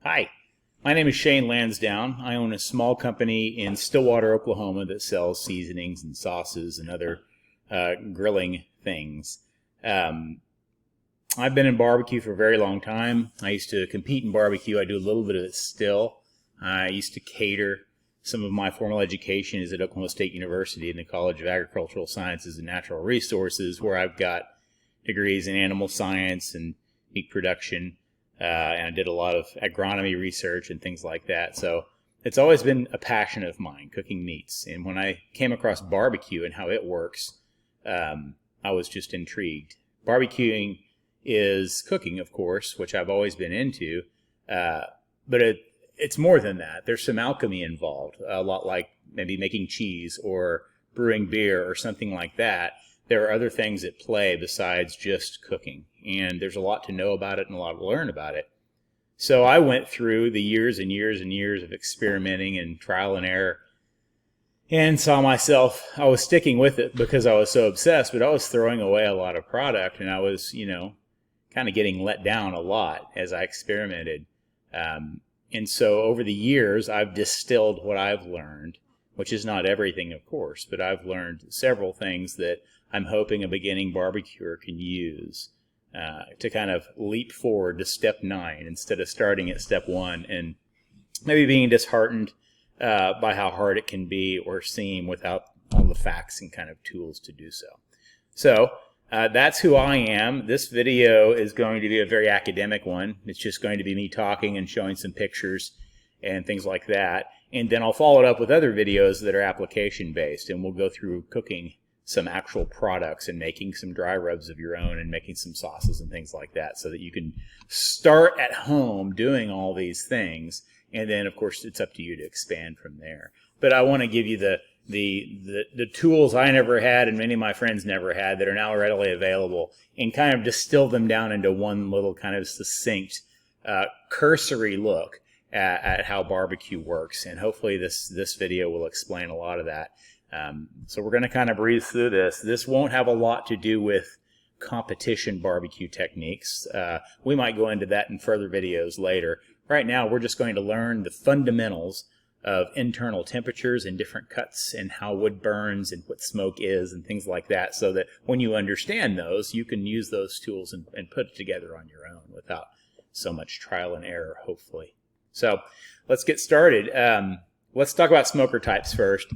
Hi, my name is Shane Lansdowne. I own a small company in Stillwater, Oklahoma that sells seasonings and sauces and other grilling things. I've been in barbecue for a very long time. I used to compete in barbecue. I do a little bit of it still. I used to cater. Some of my formal education is at Oklahoma State University in the College of Agricultural Sciences and Natural Resources, where I've got degrees in animal science and meat production. And I did a lot of agronomy research and things like that. So it's always been a passion of mine, cooking meats. And when I came across barbecue and how it works, I was just intrigued. Barbecuing is cooking, of course, which I've always been into. But it's more than that. There's some alchemy involved, a lot like maybe making cheese or brewing beer or something like that. There are other things at play besides just cooking, and there's a lot to know about it and a lot to learn about it. So I went through the years and years and years of experimenting and trial and error and saw myself, I was sticking with it because I was so obsessed, but I was throwing away a lot of product, and I was, kind of getting let down a lot as I experimented. And so over the years, I've distilled what I've learned, which is not everything, of course, but I've learned several things that I'm hoping a beginning barbecuer can use to kind of leap forward to step 9 instead of starting at step 1 and maybe being disheartened by how hard it can be or seem without all the facts and kind of tools to do so. So that's who I am. This video is going to be a very academic one. It's just going to be me talking and showing some pictures and things like that. And then I'll follow it up with other videos that are application based, and we'll go through cooking some actual products and making some dry rubs of your own and making some sauces and things like that, so that you can start at home doing all these things, and then of course it's up to you to expand from there. But I want to give you the tools I never had and many of my friends never had that are now readily available, and kind of distill them down into one little kind of succinct cursory look at how barbecue works. And hopefully this video will explain a lot of that. So we're going to kind of breeze through this. This won't have a lot to do with competition barbecue techniques. We might go into that in further videos later. Right now, we're just going to learn the fundamentals of internal temperatures and different cuts and how wood burns and what smoke is and things like that, so that when you understand those, you can use those tools and put it together on your own without so much trial and error, hopefully. So let's get started. Let's talk about smoker types first.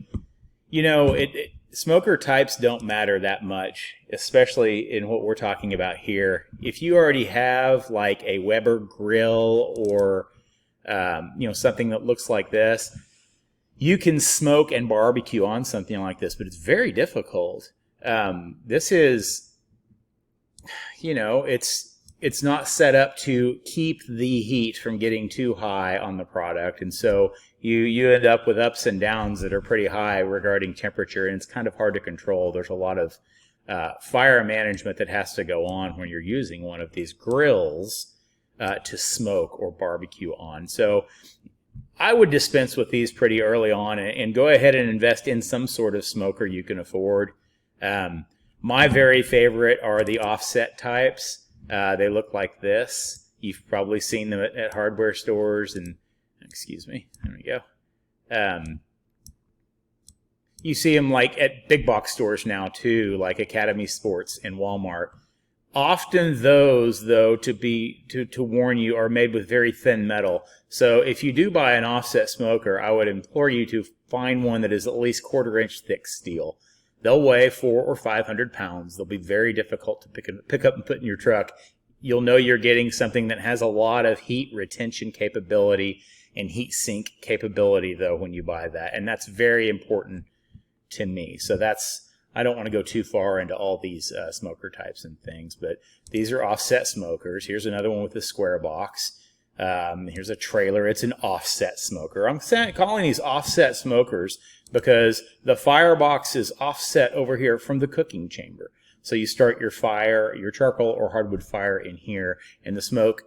Smoker types don't matter that much, especially in what we're talking about here. If you already have like a Weber grill or something that looks like this, you can smoke and barbecue on something like this, but it's very difficult. This is, it's not set up to keep the heat from getting too high on the product, and so you end up with ups and downs that are pretty high regarding temperature, and it's kind of hard to control. There's a lot of fire management that has to go on when you're using one of these grills to smoke or barbecue on. So I would dispense with these pretty early on and go ahead and invest in some sort of smoker you can afford. My very favorite are the offset types. They look like this. You've probably seen them at hardware stores and, excuse me, there we go. You see them like at big box stores now too, like Academy Sports and Walmart. Often those, though, to warn you, are made with very thin metal. So if you do buy an offset smoker, I would implore you to find one that is at least 1/4 inch thick steel. They'll weigh 400 or 500 pounds. They'll be very difficult to pick up and put in your truck. You'll know you're getting something that has a lot of heat retention capability and heat sink capability, though, when you buy that. And that's very important to me. So I don't want to go too far into all these smoker types and things, but these are offset smokers. Here's another one with a square box. Here's a trailer. It's an offset smoker. I'm calling these offset smokers because the firebox is offset over here from the cooking chamber. So you start your fire, your charcoal or hardwood fire in here, and the smoke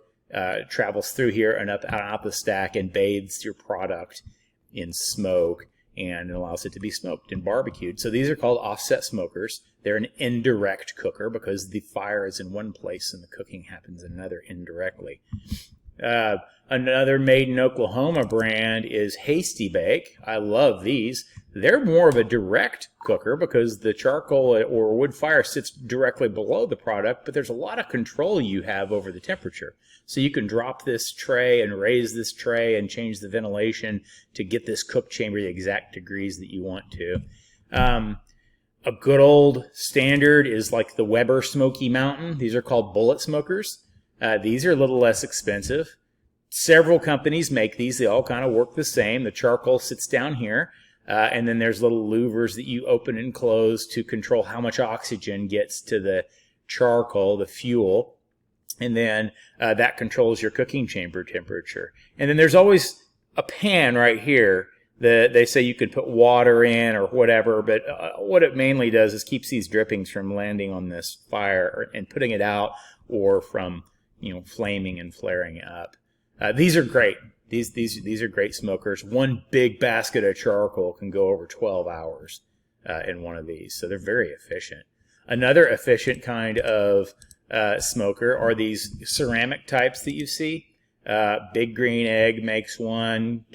travels through here and up out the stack and bathes your product in smoke, and it allows it to be smoked and barbecued. So these are called offset smokers. They're an indirect cooker because the fire is in one place and the cooking happens in another indirectly. Another made in Oklahoma brand is Hasty Bake. I love these. They're more of a direct cooker because the charcoal or wood fire sits directly below the product, but there's a lot of control you have over the temperature. So you can drop this tray and raise this tray and change the ventilation to get this cook chamber the exact degrees that you want to. A good old standard is like the Weber Smokey Mountain. These are called bullet smokers. These are a little less expensive. Several companies make these. They all kind of work the same. The charcoal sits down here, and then there's little louvers that you open and close to control how much oxygen gets to the charcoal, the fuel, and then that controls your cooking chamber temperature. And then there's always a pan right here that they say you could put water in or whatever, but what it mainly does is keeps these drippings from landing on this fire and putting it out, or from flaming and flaring up. These are great. These are great smokers. One big basket of charcoal can go over 12 hours in one of these, so they're very efficient. Another efficient kind of smoker are these ceramic types that you see. Big Green Egg makes one.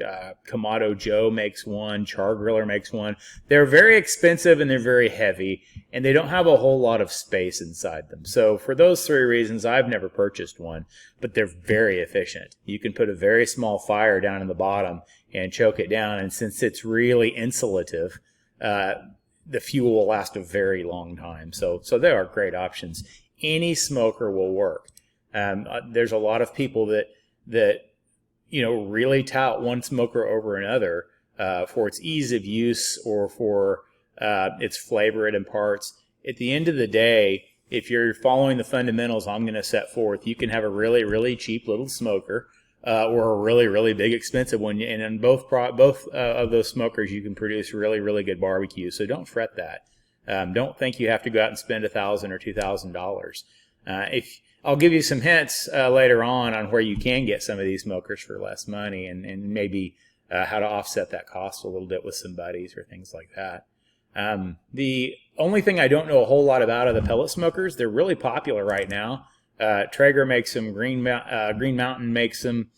Kamado Joe makes one. Char Griller makes one. They're very expensive and they're very heavy, and they don't have a whole lot of space inside them. So for those three reasons, I've never purchased one, but they're very efficient. You can put a very small fire down in the bottom and choke it down, and since it's really insulative, the fuel will last a very long time. So they are great options. Any smoker will work. There's a lot of people that really tout one smoker over another for its ease of use or for its flavor it imparts. At the end of the day, if you're following the fundamentals I'm going to set forth, you can have a really, really cheap little smoker or a really, really big expensive one. And in both of those smokers, you can produce really, really good barbecue. So don't fret that. Don't think you have to go out and spend $1,000 or $2,000. I'll give you some hints later on where you can get some of these smokers for less money, and maybe how to offset that cost a little bit with some buddies or things like that. The only thing I don't know a whole lot about are the pellet smokers. They're really popular right now. Traeger makes them. Green Mountain makes them.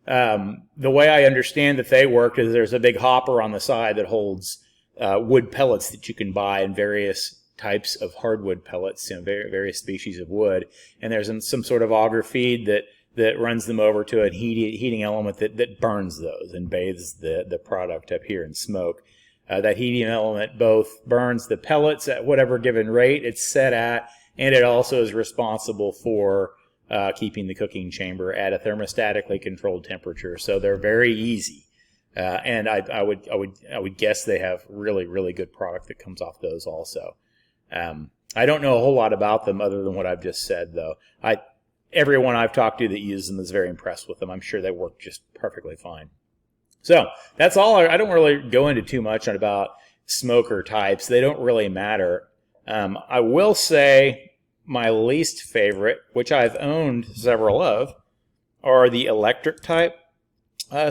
The way I understand that they work is there's a big hopper on the side that holds wood pellets that you can buy in various types of hardwood pellets, various species of wood, and there's some sort of auger feed that runs them over to a heating element that burns those and bathes the product up here in smoke. That heating element both burns the pellets at whatever given rate it's set at, and it also is responsible for keeping the cooking chamber at a thermostatically controlled temperature. So they're very easy, and I would guess they have really, really good product that comes off those also. I don't know a whole lot about them other than what I've just said, though. Everyone I've talked to that uses them is very impressed with them. I'm sure they work just perfectly fine. So that's all. I don't really go into too much about smoker types. They don't really matter. I will say my least favorite, which I've owned several of, are the electric type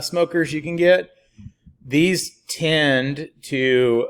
smokers you can get. These tend to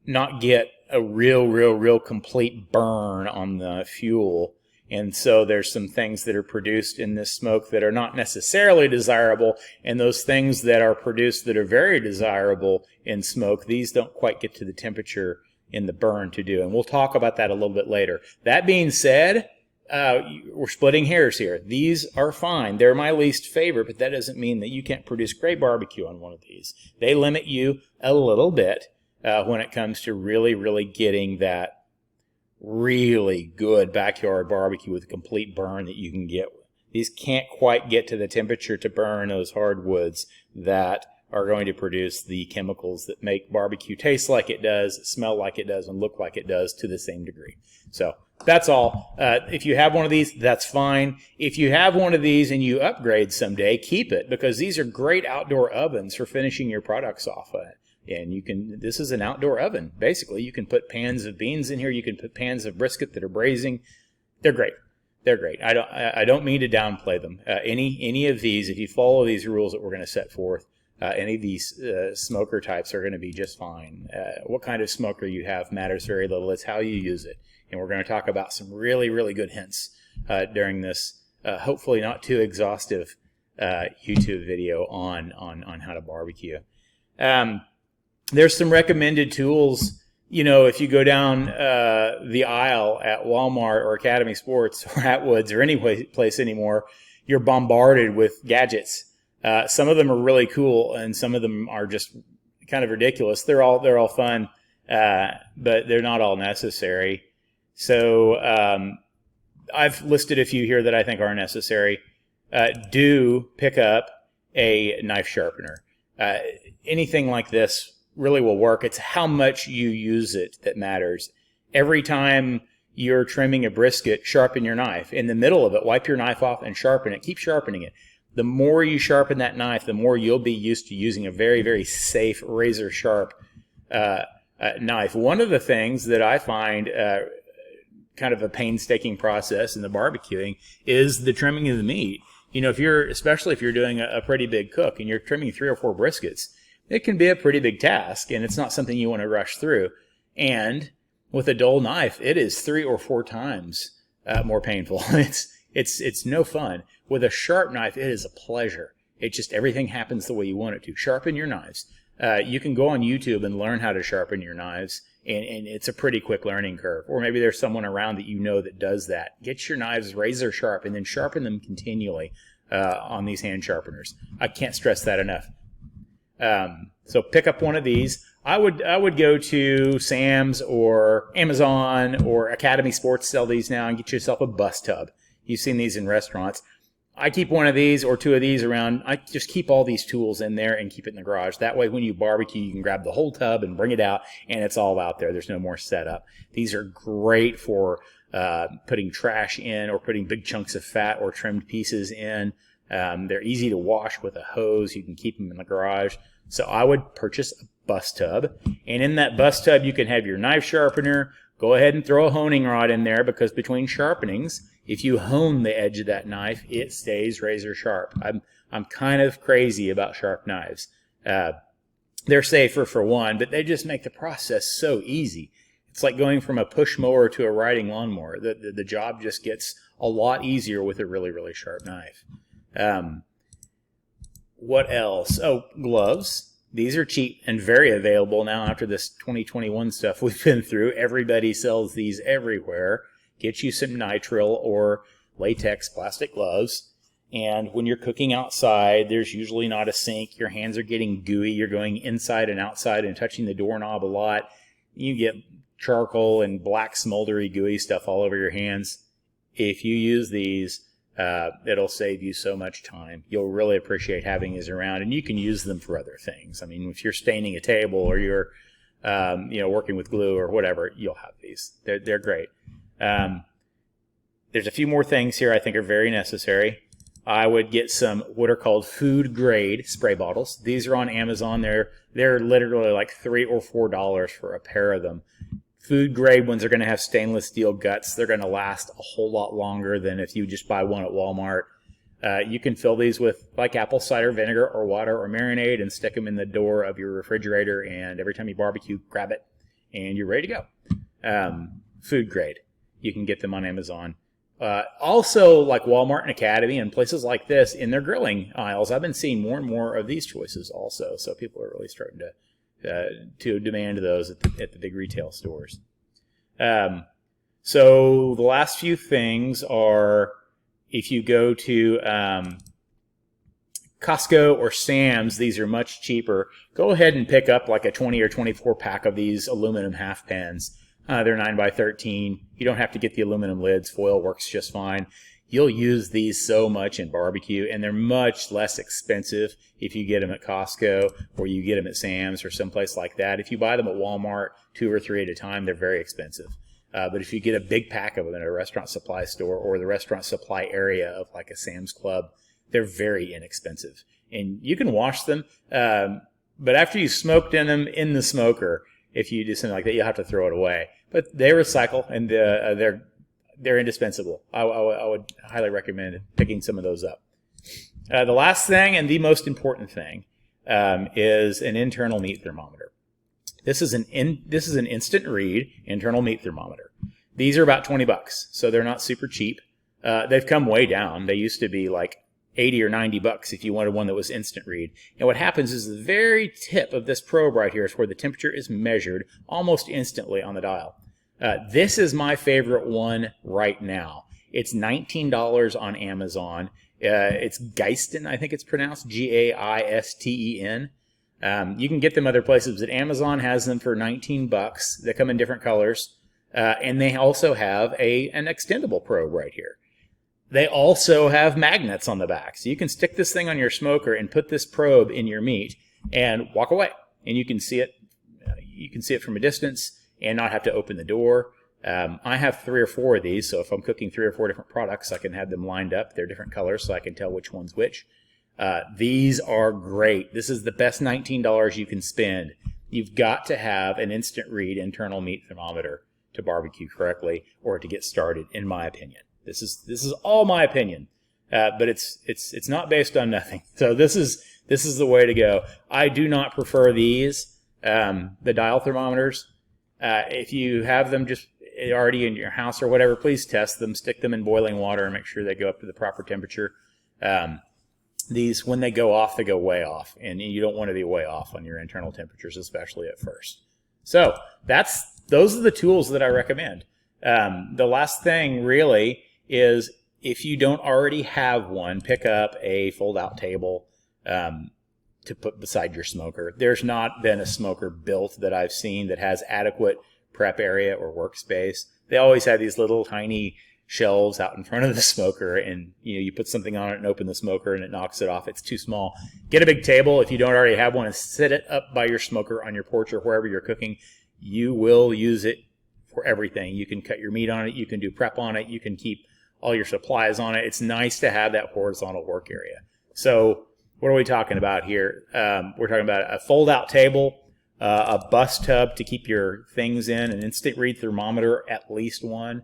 not get a real complete burn on the fuel. And so there's some things that are produced in this smoke that are not necessarily desirable, and those things that are produced that are very desirable in smoke, these don't quite get to the temperature in the burn to do. And we'll talk about that a little bit later. That being said, we're splitting hairs here. These are fine. They're my least favorite, but that doesn't mean that you can't produce great barbecue on one of these. They limit you a little bit when it comes to really getting that really good backyard barbecue with a complete burn that you can get. These can't quite get to the temperature to burn those hardwoods that are going to produce the chemicals that make barbecue taste like it does, smell like it does, and look like it does to the same degree. So that's all. If you have one of these, that's fine. If you have one of these and you upgrade someday, keep it, because these are great outdoor ovens for finishing your products off of it. And this is an outdoor oven. Basically, you can put pans of beans in here. You can put pans of brisket that are braising. They're great. They're great. I don't mean to downplay them. Any of these, if you follow these rules that we're going to set forth, any of these smoker types are going to be just fine. What kind of smoker you have matters very little. It's how you use it. And we're going to talk about some really good hints during this hopefully not too exhaustive YouTube video on how to barbecue. There's some recommended tools. You know, if you go down the aisle at Walmart or Academy Sports or Atwoods or any place anymore, you're bombarded with gadgets. Some of them are really cool, and some of them are just kind of ridiculous. They're all fun, but they're not all necessary. So I've listed a few here that I think are necessary. Do pick up a knife sharpener. Anything like this really will work. It's how much you use it that matters. Every time you're trimming a brisket, sharpen your knife. In the middle of it, wipe your knife off and sharpen it. Keep sharpening it. The more you sharpen that knife, the more you'll be used to using a very, very safe, razor sharp knife. One of the things that I find kind of a painstaking process in the barbecuing is the trimming of the meat. You know, especially if you're doing a pretty big cook and you're trimming 3 or 4 briskets, it can be a pretty big task, and it's not something you want to rush through. And with a dull knife, it is 3 or 4 times more painful. It's no fun. With a sharp knife, it is a pleasure. It just, everything happens the way you want it to. Sharpen your knives. You can go on YouTube and learn how to sharpen your knives, and it's a pretty quick learning curve. Or maybe there's someone around that you know that does that. Get your knives razor sharp and then sharpen them continually on these hand sharpeners. I can't stress that enough. So pick up one of these. I would go to Sam's or Amazon or Academy Sports sell these now, and get yourself a bus tub. You've seen these in restaurants. I keep one of these or 2 of these around. I just keep all these tools in there and keep it in the garage. That way when you barbecue, you can grab the whole tub and bring it out, and it's all out there. There's no more setup. These are great for putting trash in or putting big chunks of fat or trimmed pieces in. They're easy to wash with a hose. You can keep them in the garage. So I would purchase a bus tub, and in that bus tub you can have your knife sharpener. Go ahead and throw a honing rod in there, because between sharpenings, if you hone the edge of that knife, it stays razor sharp. I'm kind of crazy about sharp knives. They're safer for one, but they just make the process so easy. It's like going from a push mower to a riding lawnmower. The job just gets a lot easier with a really, really sharp knife. What else? Oh, gloves. These are cheap and very available now after this 2021 stuff we've been through. Everybody sells these everywhere. Get you some nitrile or latex plastic gloves. And when you're cooking outside, there's usually not a sink. Your hands are getting gooey. You're going inside and outside and touching the doorknob a lot. You get charcoal and black smoldery gooey stuff all over your hands. If you use these, it'll save you so much time. You'll really appreciate having these around, and you can use them for other things. I mean, if you're staining a table or you're, working with glue or whatever, you'll have these. They're great. There's a few more things here I think are very necessary. I would get some what are called food grade spray bottles. These are on Amazon. They're literally like $3 or $4 for a pair of them. Food grade ones are going to have stainless steel guts. They're going to last a whole lot longer than if you just buy one at Walmart. You can fill these with like apple cider vinegar or water or marinade and stick them in the door of your refrigerator, and every time you barbecue, grab it and you're ready to go. Food grade. You can get them on Amazon. Also, like Walmart and Academy and places like this, in their grilling aisles, I've been seeing more and more of these choices also. So people are really starting to demand those at the big retail stores. So the last few things are, if you go to Costco or Sam's, these are much cheaper. Go ahead and pick up like a 20 or 24 pack of these aluminum half pans. They're 9x13. You don't have to get the aluminum lids. Foil works just fine. You'll use these so much in barbecue, and they're much less expensive if you get them at Costco or you get them at Sam's or someplace like that. If you buy them at Walmart, 2 or 3 at a time, they're very expensive. But if you get a big pack of them at a restaurant supply store or the restaurant supply area of like a Sam's Club, they're very inexpensive. And you can wash them, but after you've smoked in them in the smoker, if you do something like that, you'll have to throw it away. But they recycle, and they're indispensable. I would highly recommend picking some of those up. The last thing, and the most important thing, is an internal meat thermometer. This is an instant read internal meat thermometer. These are about $20, so they're not super cheap. They've come way down. They used to be like $80 or $90 if you wanted one that was instant read. And what happens is the very tip of this probe right here is where the temperature is measured almost instantly on the dial. This is my favorite one right now. It's $19 on Amazon. It's Geisten, I think it's pronounced, Gaisten. You can get them other places, but Amazon has them for $19. They come in different colors. And they also have an extendable probe right here. They also have magnets on the back. So you can stick this thing on your smoker and put this probe in your meat and walk away. And you can see it. You can see it from a distance and not have to open the door. I have 3 or 4 of these, so if I'm cooking 3 or 4 different products, I can have them lined up. They're different colors, so I can tell which one's which. These are great. This is the best $19 you can spend. You've got to have an instant read internal meat thermometer to barbecue correctly or to get started, in my opinion. This is all my opinion, but it's not based on nothing. So this is the way to go. I do not prefer these, the dial thermometers. If you have them just already in your house or whatever, please test them, stick them in boiling water and make sure they go up to the proper temperature. These, when they go off, they go way off, and you don't want to be way off on your internal temperatures, especially at first. So those are the tools that I recommend. The last thing really is, if you don't already have one, pick up a fold-out table to put beside your smoker. There's not been a smoker built that I've seen that has adequate prep area or workspace. They always have these little tiny shelves out in front of the smoker, and you put something on it and open the smoker and it knocks it off. It's too small. Get a big table if you don't already have one, and sit it up by your smoker on your porch or wherever you're cooking. You will use it for everything. You can cut your meat on it. You can do prep on it. You can keep all your supplies on it. It's nice to have that horizontal work area. So what are we talking about here? We're talking about a fold-out table, a bus tub to keep your things in, an instant read thermometer, at least one,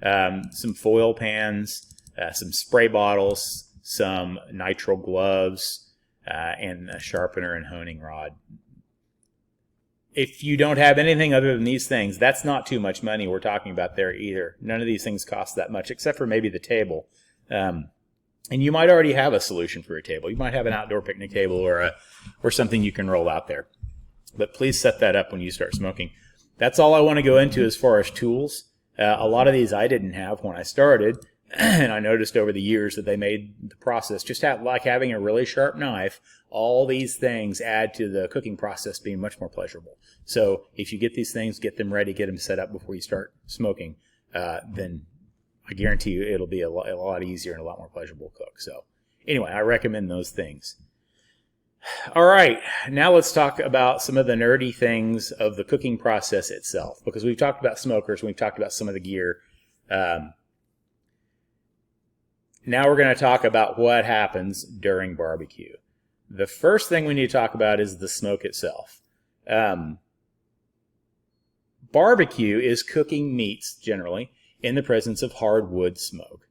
some foil pans, some spray bottles, some nitrile gloves, and a sharpener and honing rod. If you don't have anything other than these things, that's not too much money we're talking about there either. None of these things cost that much, except for maybe the table. And you might already have a solution for a table. You might have an outdoor picnic table or something you can roll out there. But please set that up when you start smoking. That's all I want to go into as far as tools. A lot of these I didn't have when I started, and I noticed over the years that they made the process, just like having a really sharp knife, all these things add to the cooking process being much more pleasurable. So if you get these things, get them ready, get them set up before you start smoking, then I guarantee you it'll be a lot easier and a lot more pleasurable to cook. So anyway, I recommend those things. All right, now let's talk about some of the nerdy things of the cooking process itself, because we've talked about smokers, we've talked about some of the gear. Now we're going to talk about what happens during barbecue. The first thing we need to talk about is the smoke itself. Barbecue is cooking meats, generally, in the presence of hardwood smoke.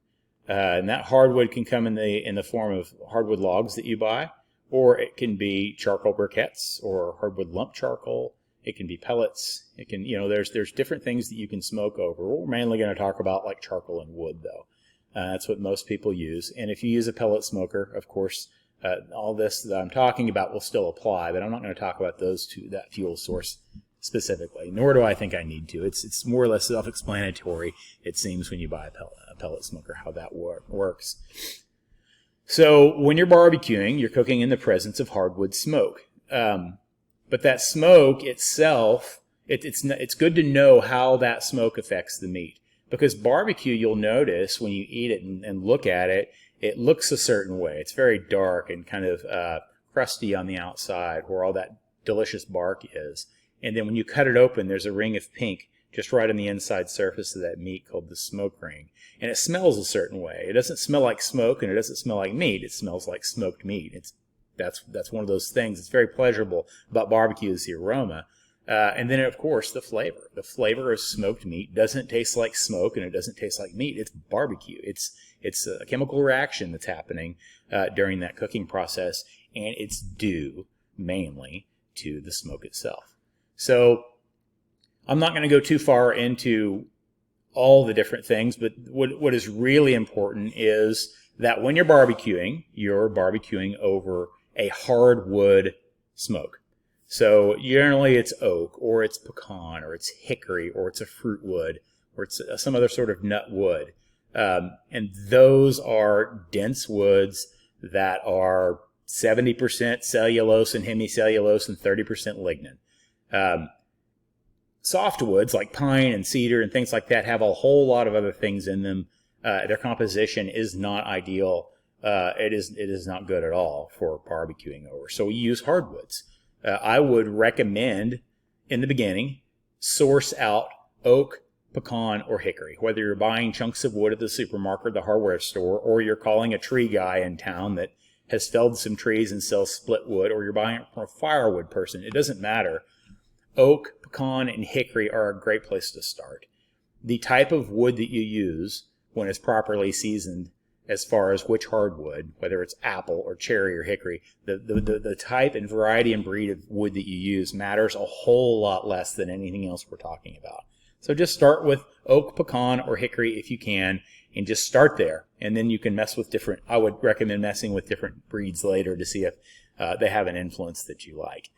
And that hardwood can come in the form of hardwood logs that you buy, or it can be charcoal briquettes or hardwood lump charcoal. It can be pellets. It can, there's different things that you can smoke over. We're mainly going to talk about like charcoal and wood, though. That's what most people use. And if you use a pellet smoker, of course, all this that I'm talking about will still apply, but I'm not going to talk about that fuel source specifically, nor do I think I need to. It's more or less self-explanatory, it seems, when you buy a pellet smoker, how that works. So when you're barbecuing, you're cooking in the presence of hardwood smoke. But that smoke itself, it's good to know how that smoke affects the meat. Because barbecue, you'll notice when you eat it and look at it, it looks a certain way. It's very dark and kind of crusty on the outside where all that delicious bark is. And then when you cut it open, there's a ring of pink just right on the inside surface of that meat called the smoke ring. And it smells a certain way. It doesn't smell like smoke and it doesn't smell like meat. It smells like smoked meat. That's one of those things. It's very pleasurable about barbecue is the aroma. And then, of course, the flavor. The flavor of smoked meat doesn't taste like smoke and it doesn't taste like meat. It's barbecue. It's a chemical reaction that's happening during that cooking process, and it's due mainly to the smoke itself. So I'm not going to go too far into all the different things, but what is really important is that when you're barbecuing over a hardwood smoke. So generally it's oak, or it's pecan, or it's hickory, or it's a fruit wood, or it's some other sort of nut wood. And those are dense woods that are 70% cellulose and hemicellulose and 30% lignin. Soft woods like pine and cedar and things like that have a whole lot of other things in them. Their composition is not ideal. It is not good at all for barbecuing over. So we use hardwoods. I would recommend in the beginning, source out oak, pecan, or hickory. Whether you're buying chunks of wood at the supermarket or the hardware store, or you're calling a tree guy in town that has felled some trees and sells split wood, or you're buying it from a firewood person, it doesn't matter. Oak, pecan, and hickory are a great place to start. The type of wood that you use when it's properly seasoned, as far as which hardwood, whether it's apple or cherry or hickory, the type and variety and breed of wood that you use matters a whole lot less than anything else we're talking about. So just start with oak, pecan, or hickory if you can, and just start there. And then you can mess with different, I would recommend messing with different breeds later to see if they have an influence that you like.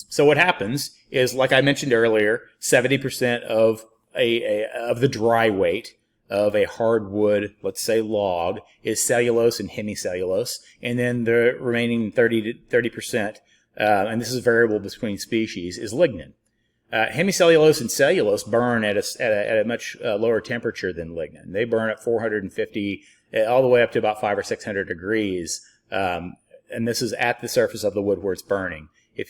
So what happens is, like I mentioned earlier, 70% of the dry weight of a hardwood, let's say log, is cellulose and hemicellulose, and then the remaining 30%, and this is variable between species, is lignin. Hemicellulose and cellulose burn at a much lower temperature than lignin. They burn at 450 all the way up to about 500 or 600 degrees, and this is at the surface of the wood where it's burning.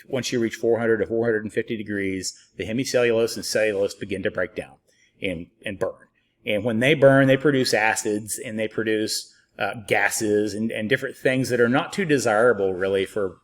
Once you reach 400 to 450 degrees, the hemicellulose and cellulose begin to break down and burn. And when they burn, they produce acids, and they produce gases and different things that are not too desirable, really, for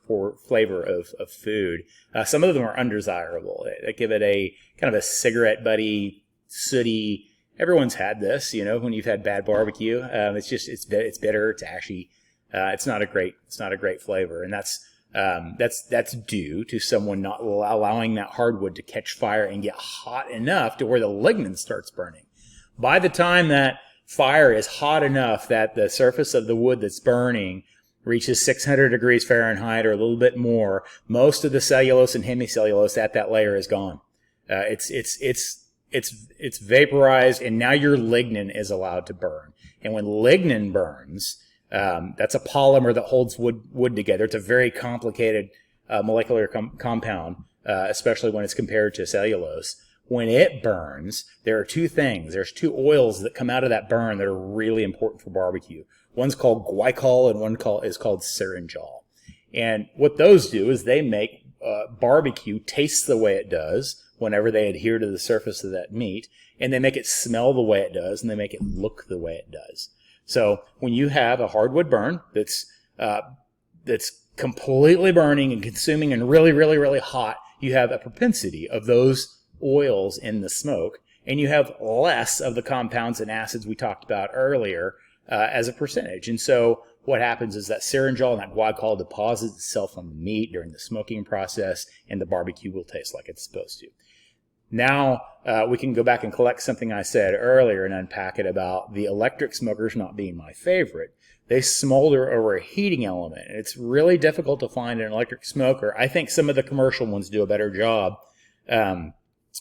flavor of food. Some of them are undesirable. They give it a kind of a cigarette buddy, sooty. Everyone's had this, when you've had bad barbecue. It's bitter, it's ashy. It's not a great flavor, and that's due to someone not allowing that hardwood to catch fire and get hot enough to where the lignin starts burning. By the time that fire is hot enough that the surface of the wood that's burning reaches 600 degrees Fahrenheit or a little bit more, most of the cellulose and hemicellulose at that layer is gone. It's vaporized, and now your lignin is allowed to burn. And when lignin burns, that's a polymer that holds wood together. It's a very complicated molecular compound, especially when it's compared to cellulose. When it burns, there are two things. There's two oils that come out of that burn that are really important for barbecue. One's called glycol, and one is called syringol. And what those do is they make barbecue taste the way it does whenever they adhere to the surface of that meat, and they make it smell the way it does, and they make it look the way it does. So when you have a hardwood burn that's completely burning and consuming and really, really, really hot, you have a propensity of those oils in the smoke, and you have less of the compounds and acids we talked about earlier as a percentage. And so what happens is that syringol and that glycol deposits itself on the meat during the smoking process, and the barbecue will taste like it's supposed to. Now we can go back and collect something I said earlier and unpack it about the electric smokers not being my favorite. They smolder over a heating element, and it's really difficult to find an electric smoker. I think some of the commercial ones do a better job.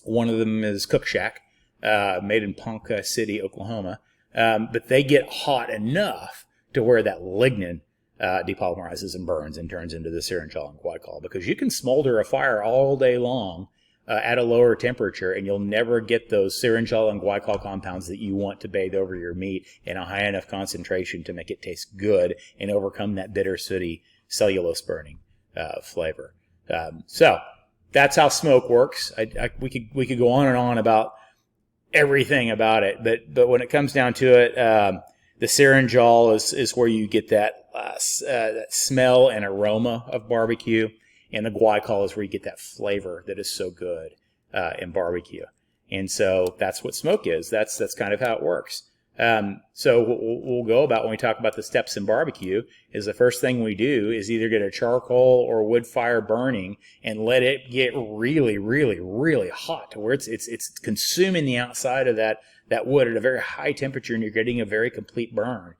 One of them is Cook Shack, made in Ponca City, Oklahoma. But they get hot enough to where that lignin depolymerizes and burns and turns into the syringol and glycol, because you can smolder a fire all day long at a lower temperature, and you'll never get those syringol and glycol compounds that you want to bathe over your meat in a high enough concentration to make it taste good and overcome that bitter, sooty cellulose burning flavor. So that's how smoke works. We could go on and on about everything about it, but when it comes down to it, the syringol is where you get that smell and aroma of barbecue, and the glycol is where you get that flavor that is so good in barbecue. And so that's what smoke is. That's kind of how it works. So what we'll go about when we talk about the steps in barbecue is the first thing we do is either get a charcoal or wood fire burning and let it get really, really, really hot to where it's consuming the outside of that wood at a very high temperature, and you're getting a very complete burn.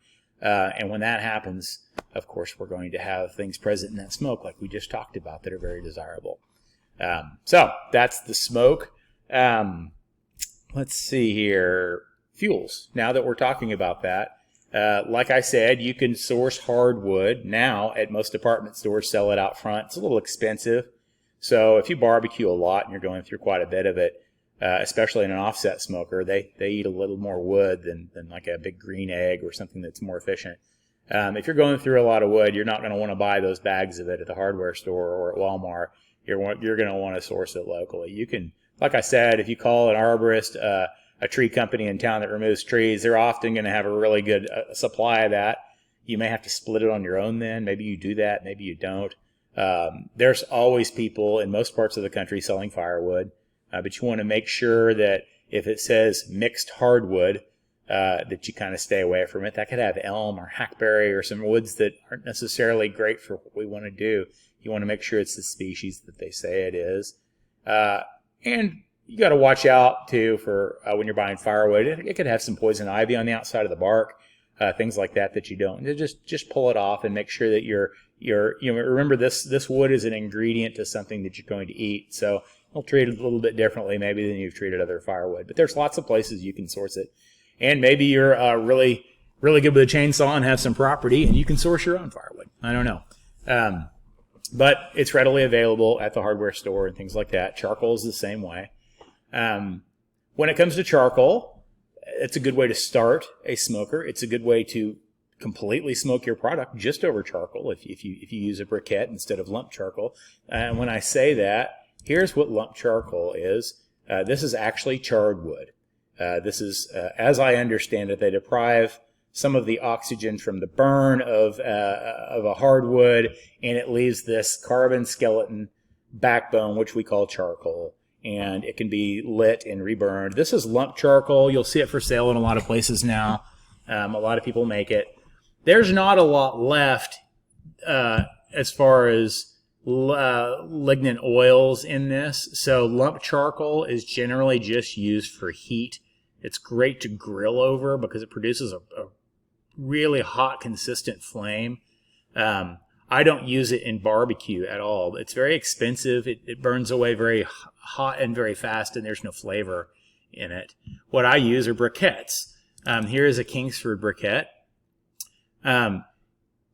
And when that happens, of course, we're going to have things present in that smoke like we just talked about that are very desirable. So that's the smoke. Let's see here. Fuels. Now that we're talking about that, like I said, you can source hardwood now at most department stores, sell it out front. It's a little expensive. So if you barbecue a lot and you're going through quite a bit of it, especially in an offset smoker, they eat a little more wood than like a big green egg or something that's more efficient. If you're going through a lot of wood, you're not going to want to buy those bags of it at the hardware store or at Walmart. You're going to want to source it locally. You can, like I said, if you call an arborist, a tree company in town that removes trees, they're often going to have a really good supply of that. You may have to split it on your own then. Maybe you do that, maybe you don't. There's always people in most parts of the country selling firewood, but you want to make sure that if it says mixed hardwood, that you kind of stay away from it. That could have elm or hackberry or some woods that aren't necessarily great for what we want to do. You want to make sure it's the species that they say it is. And you got to watch out too for when you're buying firewood. It could have some poison ivy on the outside of the bark, things like that you don't. Just pull it off and make sure that remember this wood is an ingredient to something that you're going to eat. So you'll treat it a little bit differently maybe than you've treated other firewood. But there's lots of places you can source it. And maybe you're really, really good with a chainsaw and have some property and you can source your own firewood. I don't know. But it's readily available at the hardware store and things like that. Charcoal is the same way. When it comes to charcoal, it's a good way to start a smoker. It's a good way to completely smoke your product just over charcoal if you use a briquette instead of lump charcoal. And when I say that, here's what lump charcoal is. This is actually charred wood. This is, as I understand it, they deprive some of the oxygen from the burn of a hardwood, and it leaves this carbon skeleton backbone, which we call charcoal. And it can be lit and reburned. This is lump charcoal. You'll see it for sale in a lot of places now. A lot of people make it. There's not a lot left as far as lignant oils in this. So lump charcoal is generally just used for heat. It's great to grill over because it produces a really hot, consistent flame. I don't use it in barbecue at all. It's very expensive. It burns away very hot and very fast, and there's no flavor in it. What I use are briquettes. Here is a Kingsford briquette.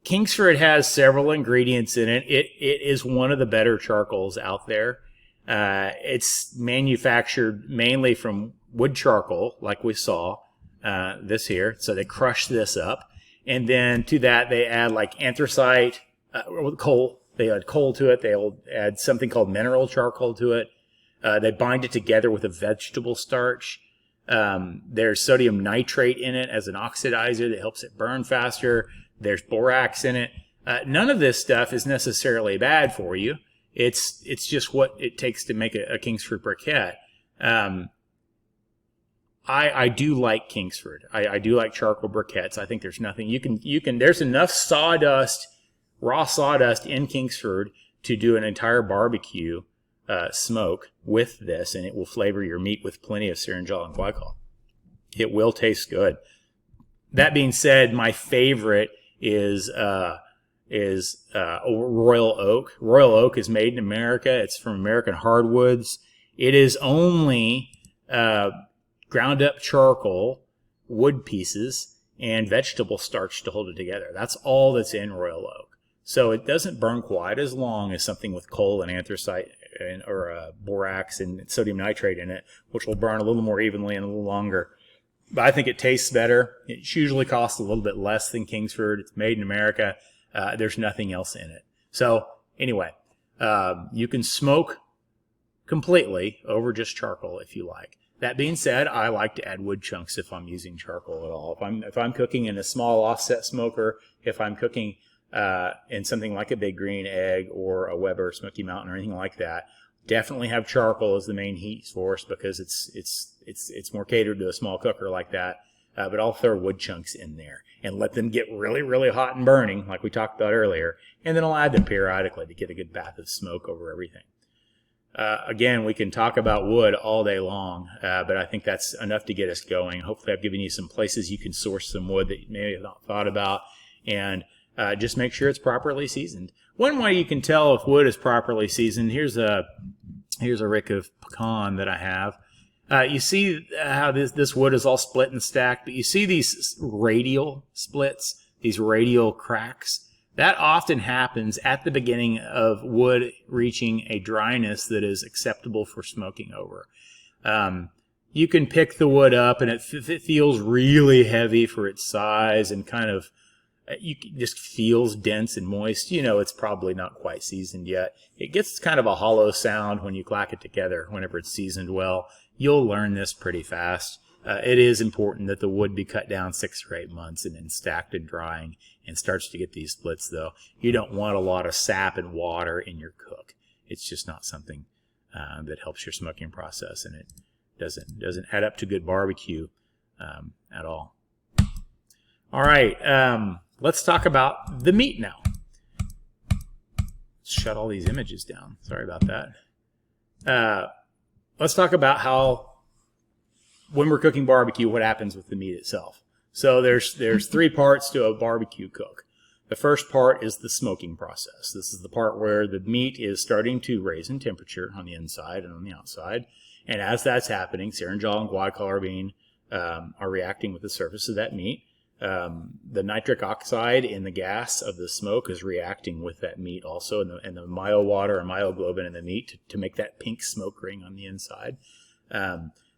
Kingsford has several ingredients in it. It is one of the better charcoals out there. It's manufactured mainly from wood charcoal, like we saw this here. So they crush this up. And then to that, they add like anthracite, coal. They add coal to it. They'll add something called mineral charcoal to it. They bind it together with a vegetable starch. There's sodium nitrate in it as an oxidizer that helps it burn faster. There's borax in it. None of this stuff is necessarily bad for you. It's just what it takes to make a Kingsford briquette. I do like Kingsford. I do like charcoal briquettes. I think there's nothing there's enough sawdust, raw sawdust in Kingsford to do an entire barbecue smoke with this, and it will flavor your meat with plenty of syringal and glycol. It will taste good. That being said, my favorite is Royal Oak. Royal Oak is made in America. It's from American hardwoods. It is only ground up charcoal, wood pieces, and vegetable starch to hold it together. That's all that's in Royal Oak. So it doesn't burn quite as long as something with coal and anthracite or borax and sodium nitrate in it, which will burn a little more evenly and a little longer. But I think it tastes better. It usually costs a little bit less than Kingsford. It's made in America. There's nothing else in it. So anyway, you can smoke completely over just charcoal if you like. That being said, I like to add wood chunks if I'm using charcoal at all. If I'm cooking in a small offset smoker, if I'm cooking in something like a Big Green Egg or a Weber Smokey Mountain or anything like that, definitely have charcoal as the main heat source because it's more catered to a small cooker like that. But I'll throw wood chunks in there and let them get really, really hot and burning, like we talked about earlier. And then I'll add them periodically to get a good bath of smoke over everything. Again, we can talk about wood all day long, but I think that's enough to get us going. Hopefully I've given you some places you can source some wood that you may have not thought about, and just make sure it's properly seasoned. One way you can tell if wood is properly seasoned, here's a rick of pecan that I have. You see how this wood is all split and stacked, but you see these radial splits, these radial cracks. That often happens at the beginning of wood reaching a dryness that is acceptable for smoking over. You can pick the wood up and it feels really heavy for its size and kind of, just feels dense and moist. You know it's probably not quite seasoned yet. It gets kind of a hollow sound when you clack it together whenever it's seasoned well. You'll learn this pretty fast. It is important that the wood be cut down 6 or 8 months and then stacked and drying and starts to get these splits, though. You don't want a lot of sap and water in your cook. It's just not something that helps your smoking process, and it doesn't add up to good barbecue at all. All right, let's talk about the meat now. Let's shut all these images down. Sorry about that. Let's talk about how, when we're cooking barbecue, what happens with the meat itself. So there's 3 parts to a barbecue cook. The first part is the smoking process. This is the part where the meat is starting to raise in temperature on the inside and on the outside. And as that's happening, serengol and glycol are reacting with the surface of that meat. The nitric oxide in the gas of the smoke is reacting with that meat also, and the myowater or myoglobin in the meat to make that pink smoke ring on the inside.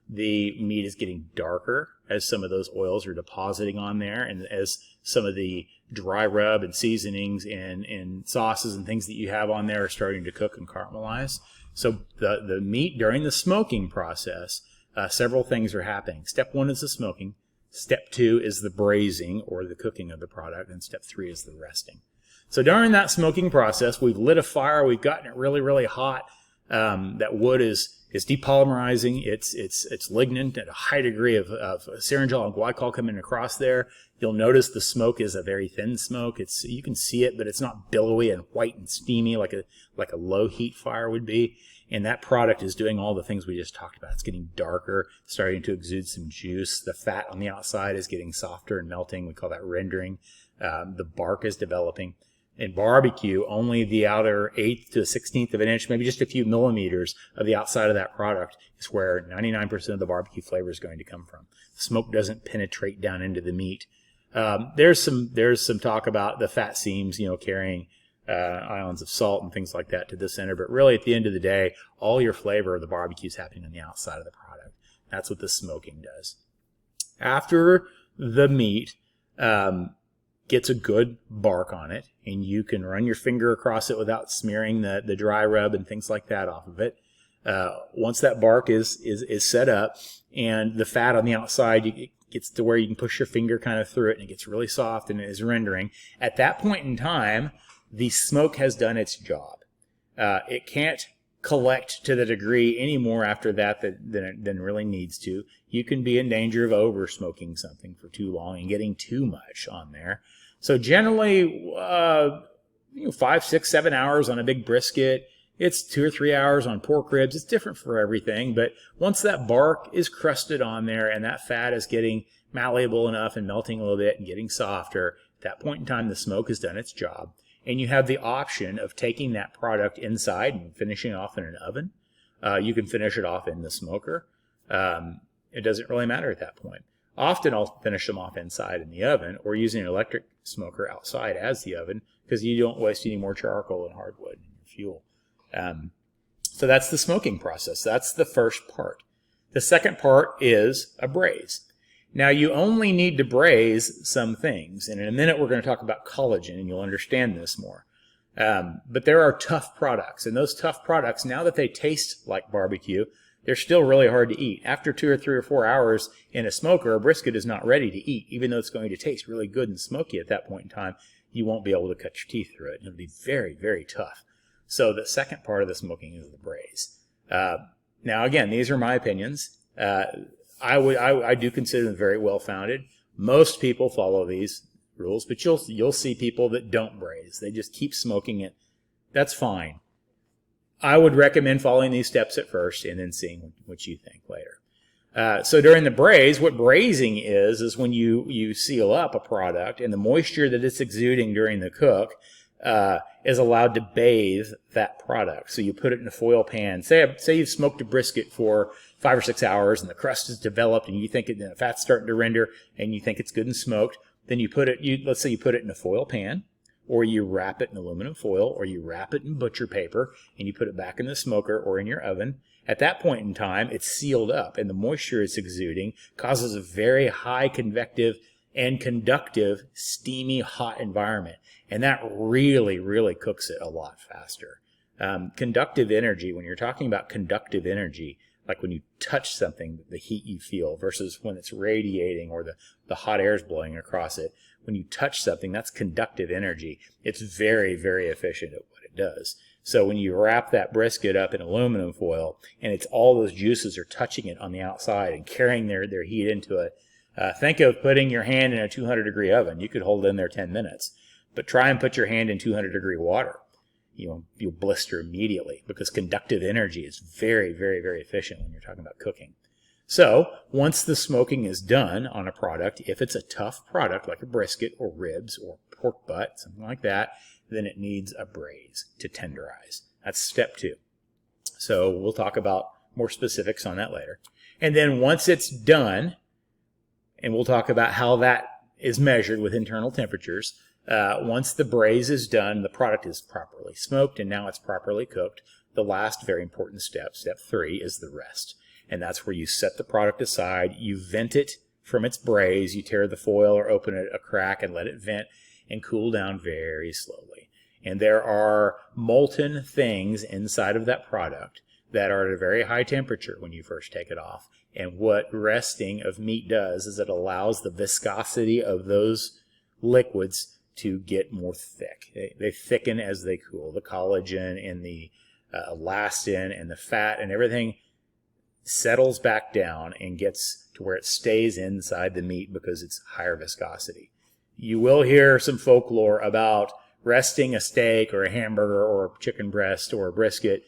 The meat is getting darker as some of those oils are depositing on there, and as some of the dry rub and seasonings and sauces and things that you have on there are starting to cook and caramelize. So the meat during the smoking process, several things are happening. Step 1 is the smoking. Step 2 is the braising or the cooking of the product, and step 3 is the resting. So during that smoking process, we've lit a fire, we've gotten it really, really hot. That wood is depolymerizing. It's lignant at a high degree of serengol and glycol coming across there. You'll notice the smoke is a very thin smoke. You can see it, but it's not billowy and white and steamy like a low heat fire would be. And that product is doing all the things we just talked about. It's getting darker, starting to exude some juice. The fat on the outside is getting softer and melting. We call that rendering. The bark is developing. In barbecue, only the outer 1/8 to 1/16 of an inch, maybe just a few millimeters of the outside of that product is where 99% of the barbecue flavor is going to come from. Smoke doesn't penetrate down into the meat. There's some talk about the fat seams, carrying islands of salt and things like that to the center, but really at the end of the day, all your flavor of the barbecue is happening on the outside of the product. That's what the smoking does. After the meat gets a good bark on it, and you can run your finger across it without smearing the dry rub and things like that off of it. Once that bark is set up and the fat on the outside, it gets to where you can push your finger kind of through it and it gets really soft and it is rendering. At that point in time, the smoke has done its job. It can't collect to the degree any more after that than it really needs to. You can be in danger of over smoking something for too long and getting too much on there. So generally, 5, 6, 7 hours on a big brisket. It's 2 or 3 hours on pork ribs. It's different for everything. But once that bark is crusted on there and that fat is getting malleable enough and melting a little bit and getting softer, at that point in time, the smoke has done its job. And you have the option of taking that product inside and finishing off in an oven. You can finish it off in the smoker. It doesn't really matter at that point. Often I'll finish them off inside in the oven or using an electric smoker outside as the oven because you don't waste any more charcoal and hardwood in your fuel. So that's the smoking process. That's the first part. The second part is a braise. Now you only need to braise some things, and in a minute we're going to talk about collagen and you'll understand this more. But there are tough products, and those tough products, now that they taste like barbecue, they're still really hard to eat. After 2 or 3 or 4 hours in a smoker, a brisket is not ready to eat. Even though it's going to taste really good and smoky at that point in time, you won't be able to cut your teeth through it. It'll be very, very tough. So the second part of the smoking is the braise. Now again, these are my opinions. I do consider them very well founded. Most people follow these rules, but you'll see people that don't braise. They just keep smoking it. That's fine. I would recommend following these steps at first and then seeing what you think later. So during the braise, what braising is when you seal up a product and the moisture that it's exuding during the cook is allowed to bathe that product. So you put it in a foil pan. Say you've smoked a brisket for 5 or 6 hours and the crust is developed and you think the fat's starting to render and you think it's good and smoked. Then you put it, let's say you put it in a foil pan, or you wrap it in aluminum foil, or you wrap it in butcher paper and you put it back in the smoker or in your oven. At that point in time, it's sealed up and the moisture it's exuding causes a very high convective and conductive, steamy, hot environment. And that really, really cooks it a lot faster. Conductive energy, when you're talking about conductive energy, like when you touch something, the heat you feel versus when it's radiating or the hot air is blowing across it. When you touch something, that's conductive energy. It's very, very efficient at what it does. So when you wrap that brisket up in aluminum foil and it's all those juices are touching it on the outside and carrying their heat into it, think of putting your hand in a 200-degree oven. You could hold it in there 10 minutes. But try and put your hand in 200-degree water. You'll blister immediately because conductive energy is very, very, very efficient when you're talking about cooking. So once the smoking is done on a product, if it's a tough product like a brisket or ribs or pork butt, something like that, then it needs a braise to tenderize. That's step 2. So we'll talk about more specifics on that later. And then once it's done, and we'll talk about how that is measured with internal temperatures, once the braise is done, the product is properly smoked and now it's properly cooked. The last very important step, step 3, is the rest. And that's where you set the product aside, you vent it from its braise, you tear the foil or open it a crack and let it vent and cool down very slowly. And there are molten things inside of that product that are at a very high temperature when you first take it off. And what resting of meat does is it allows the viscosity of those liquids to get more thick. They thicken as they cool. The collagen and the elastin and the fat and everything settles back down and gets to where it stays inside the meat because it's higher viscosity. You will hear some folklore about resting a steak or a hamburger or a chicken breast or a brisket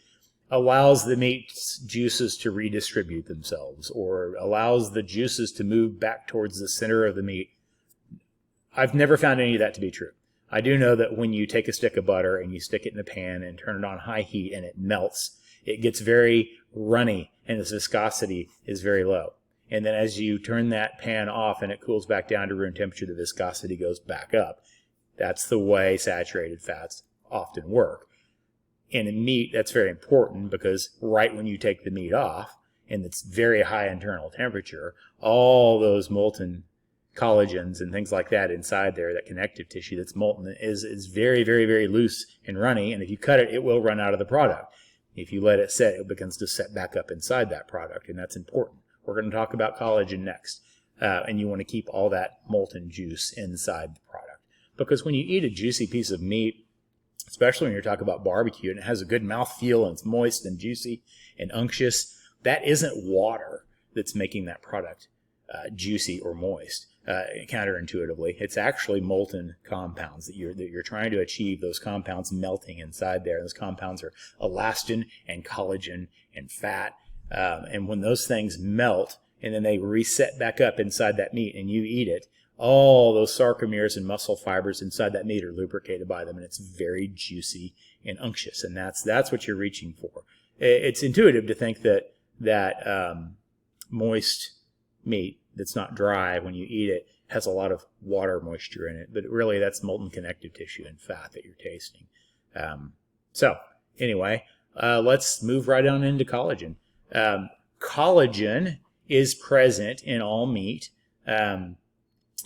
allows the meat's juices to redistribute themselves or allows the juices to move back towards the center of the meat. I've never found any of that to be true. I do know that when you take a stick of butter and you stick it in a pan and turn it on high heat and it melts, it gets very runny and its viscosity is very low. And then as you turn that pan off and it cools back down to room temperature, the viscosity goes back up. That's the way saturated fats often work. And in meat, that's very important because right when you take the meat off and it's very high internal temperature, all those molten collagens and things like that inside there, that connective tissue that's molten is very, very, very loose and runny. And if you cut it, it will run out of the product. If you let it set, it begins to set back up inside that product, and that's important. We're going to talk about collagen next. And you want to keep all that molten juice inside the product. Because when you eat a juicy piece of meat, especially when you're talking about barbecue, and it has a good mouthfeel and it's moist and juicy and unctuous, that isn't water that's making that product juicy or moist. Counterintuitively, it's actually molten compounds that you're trying to achieve. Those compounds melting inside there. Those compounds are elastin and collagen and fat. And when those things melt and then they reset back up inside that meat and you eat it, all those sarcomeres and muscle fibers inside that meat are lubricated by them, and it's very juicy and unctuous. And that's what you're reaching for. It's intuitive to think that moist meat that's not dry when you eat it has a lot of water moisture in it, but really that's molten connective tissue and fat that you're tasting. So anyway, let's move right on into collagen. Collagen is present in all meat.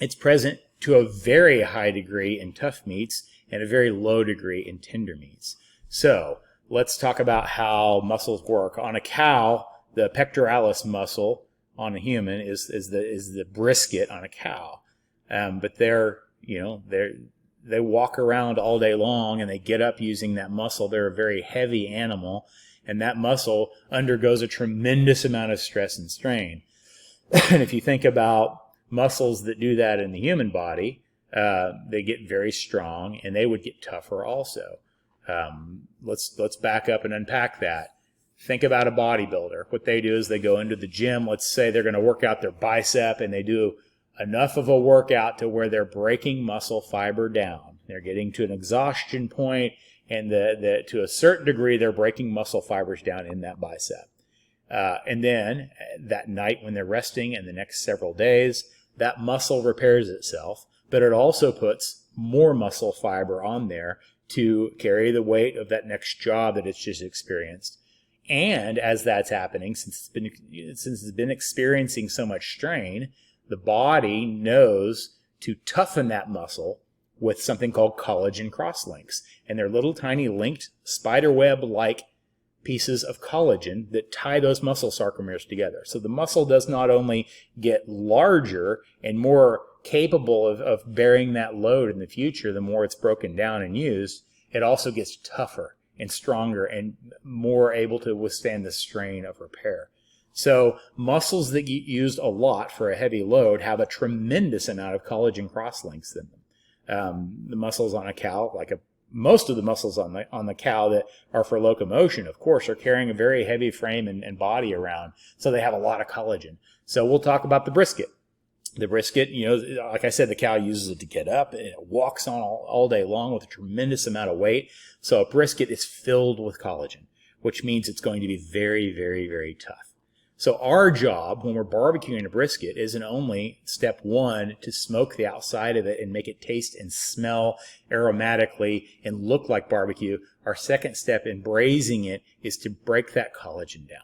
It's present to a very high degree in tough meats and a very low degree in tender meats. So let's talk about how muscles work. On a cow, the pectoralis muscle on a human is the brisket on a cow. But they walk around all day long and they get up using that muscle. They're a very heavy animal, and that muscle undergoes a tremendous amount of stress and strain. And if you think about muscles that do that in the human body, they get very strong and they would get tougher also. Let's back up and unpack that. Think about a bodybuilder. What they do is they go into the gym. Let's say they're going to work out their bicep, and they do enough of a workout to where they're breaking muscle fiber down. They're getting to an exhaustion point, and to a certain degree, they're breaking muscle fibers down in that bicep. And then that night when they're resting and the next several days, that muscle repairs itself, but it also puts more muscle fiber on there to carry the weight of that next job that it's just experienced. And as that's happening, since it's been experiencing so much strain, the body knows to toughen that muscle with something called collagen crosslinks. And they're little tiny linked spiderweb-like pieces of collagen that tie those muscle sarcomeres together. So the muscle does not only get larger and more capable of bearing that load in the future, the more it's broken down and used, it also gets tougher and stronger and more able to withstand the strain of repair. So muscles that get used a lot for a heavy load have a tremendous amount of collagen crosslinks in them. The muscles on a cow, most of the muscles on the cow that are for locomotion, of course, are carrying a very heavy frame and body around, so they have a lot of collagen. So we'll talk about the brisket. The brisket, like I said, the cow uses it to get up, and it walks on all day long with a tremendous amount of weight. So a brisket is filled with collagen, which means it's going to be very, very, very tough. So our job when we're barbecuing a brisket isn't only step one to smoke the outside of it and make it taste and smell aromatically and look like barbecue. Our second step in braising it is to break that collagen down.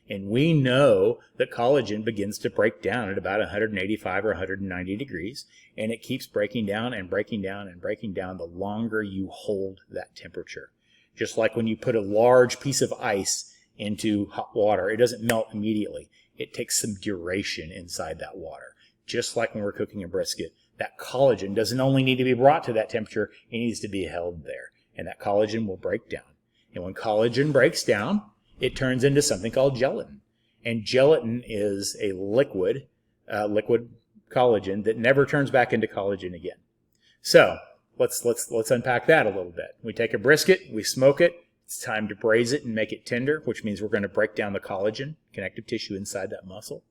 And we know that collagen begins to break down at about 185 or 190 degrees, and it keeps breaking down and breaking down and breaking down the longer you hold that temperature. Just like when you put a large piece of ice into hot water, it doesn't melt immediately. It takes some duration inside that water. Just like when we're cooking a brisket, that collagen doesn't only need to be brought to that temperature, it needs to be held there. And that collagen will break down. And when collagen breaks down, it turns into something called gelatin. And gelatin is a liquid collagen that never turns back into collagen again. So let's unpack that a little bit. We take a brisket, we smoke it. It's time to braise it and make it tender, which means we're going to break down the collagen, connective tissue inside that muscle.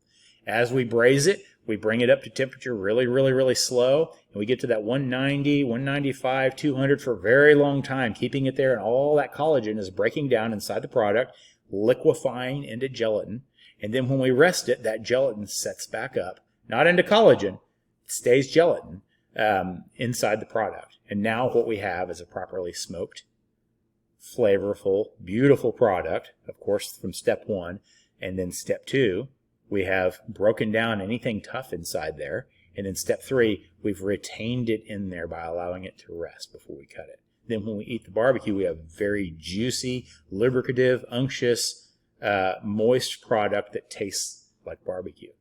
As we braise it, we bring it up to temperature really, really, really slow, and we get to that 190, 195, 200 for a very long time, keeping it there, and all that collagen is breaking down inside the product, liquefying into gelatin, and then when we rest it, that gelatin sets back up, not into collagen, it stays gelatin inside the product. And now what we have is a properly smoked, flavorful, beautiful product, of course, from step one. And then step two, we have broken down anything tough inside there. And then step three, we've retained it in there by allowing it to rest before we cut it. Then when we eat the barbecue, we have very juicy, lubricative, unctuous, moist product that tastes like barbecue.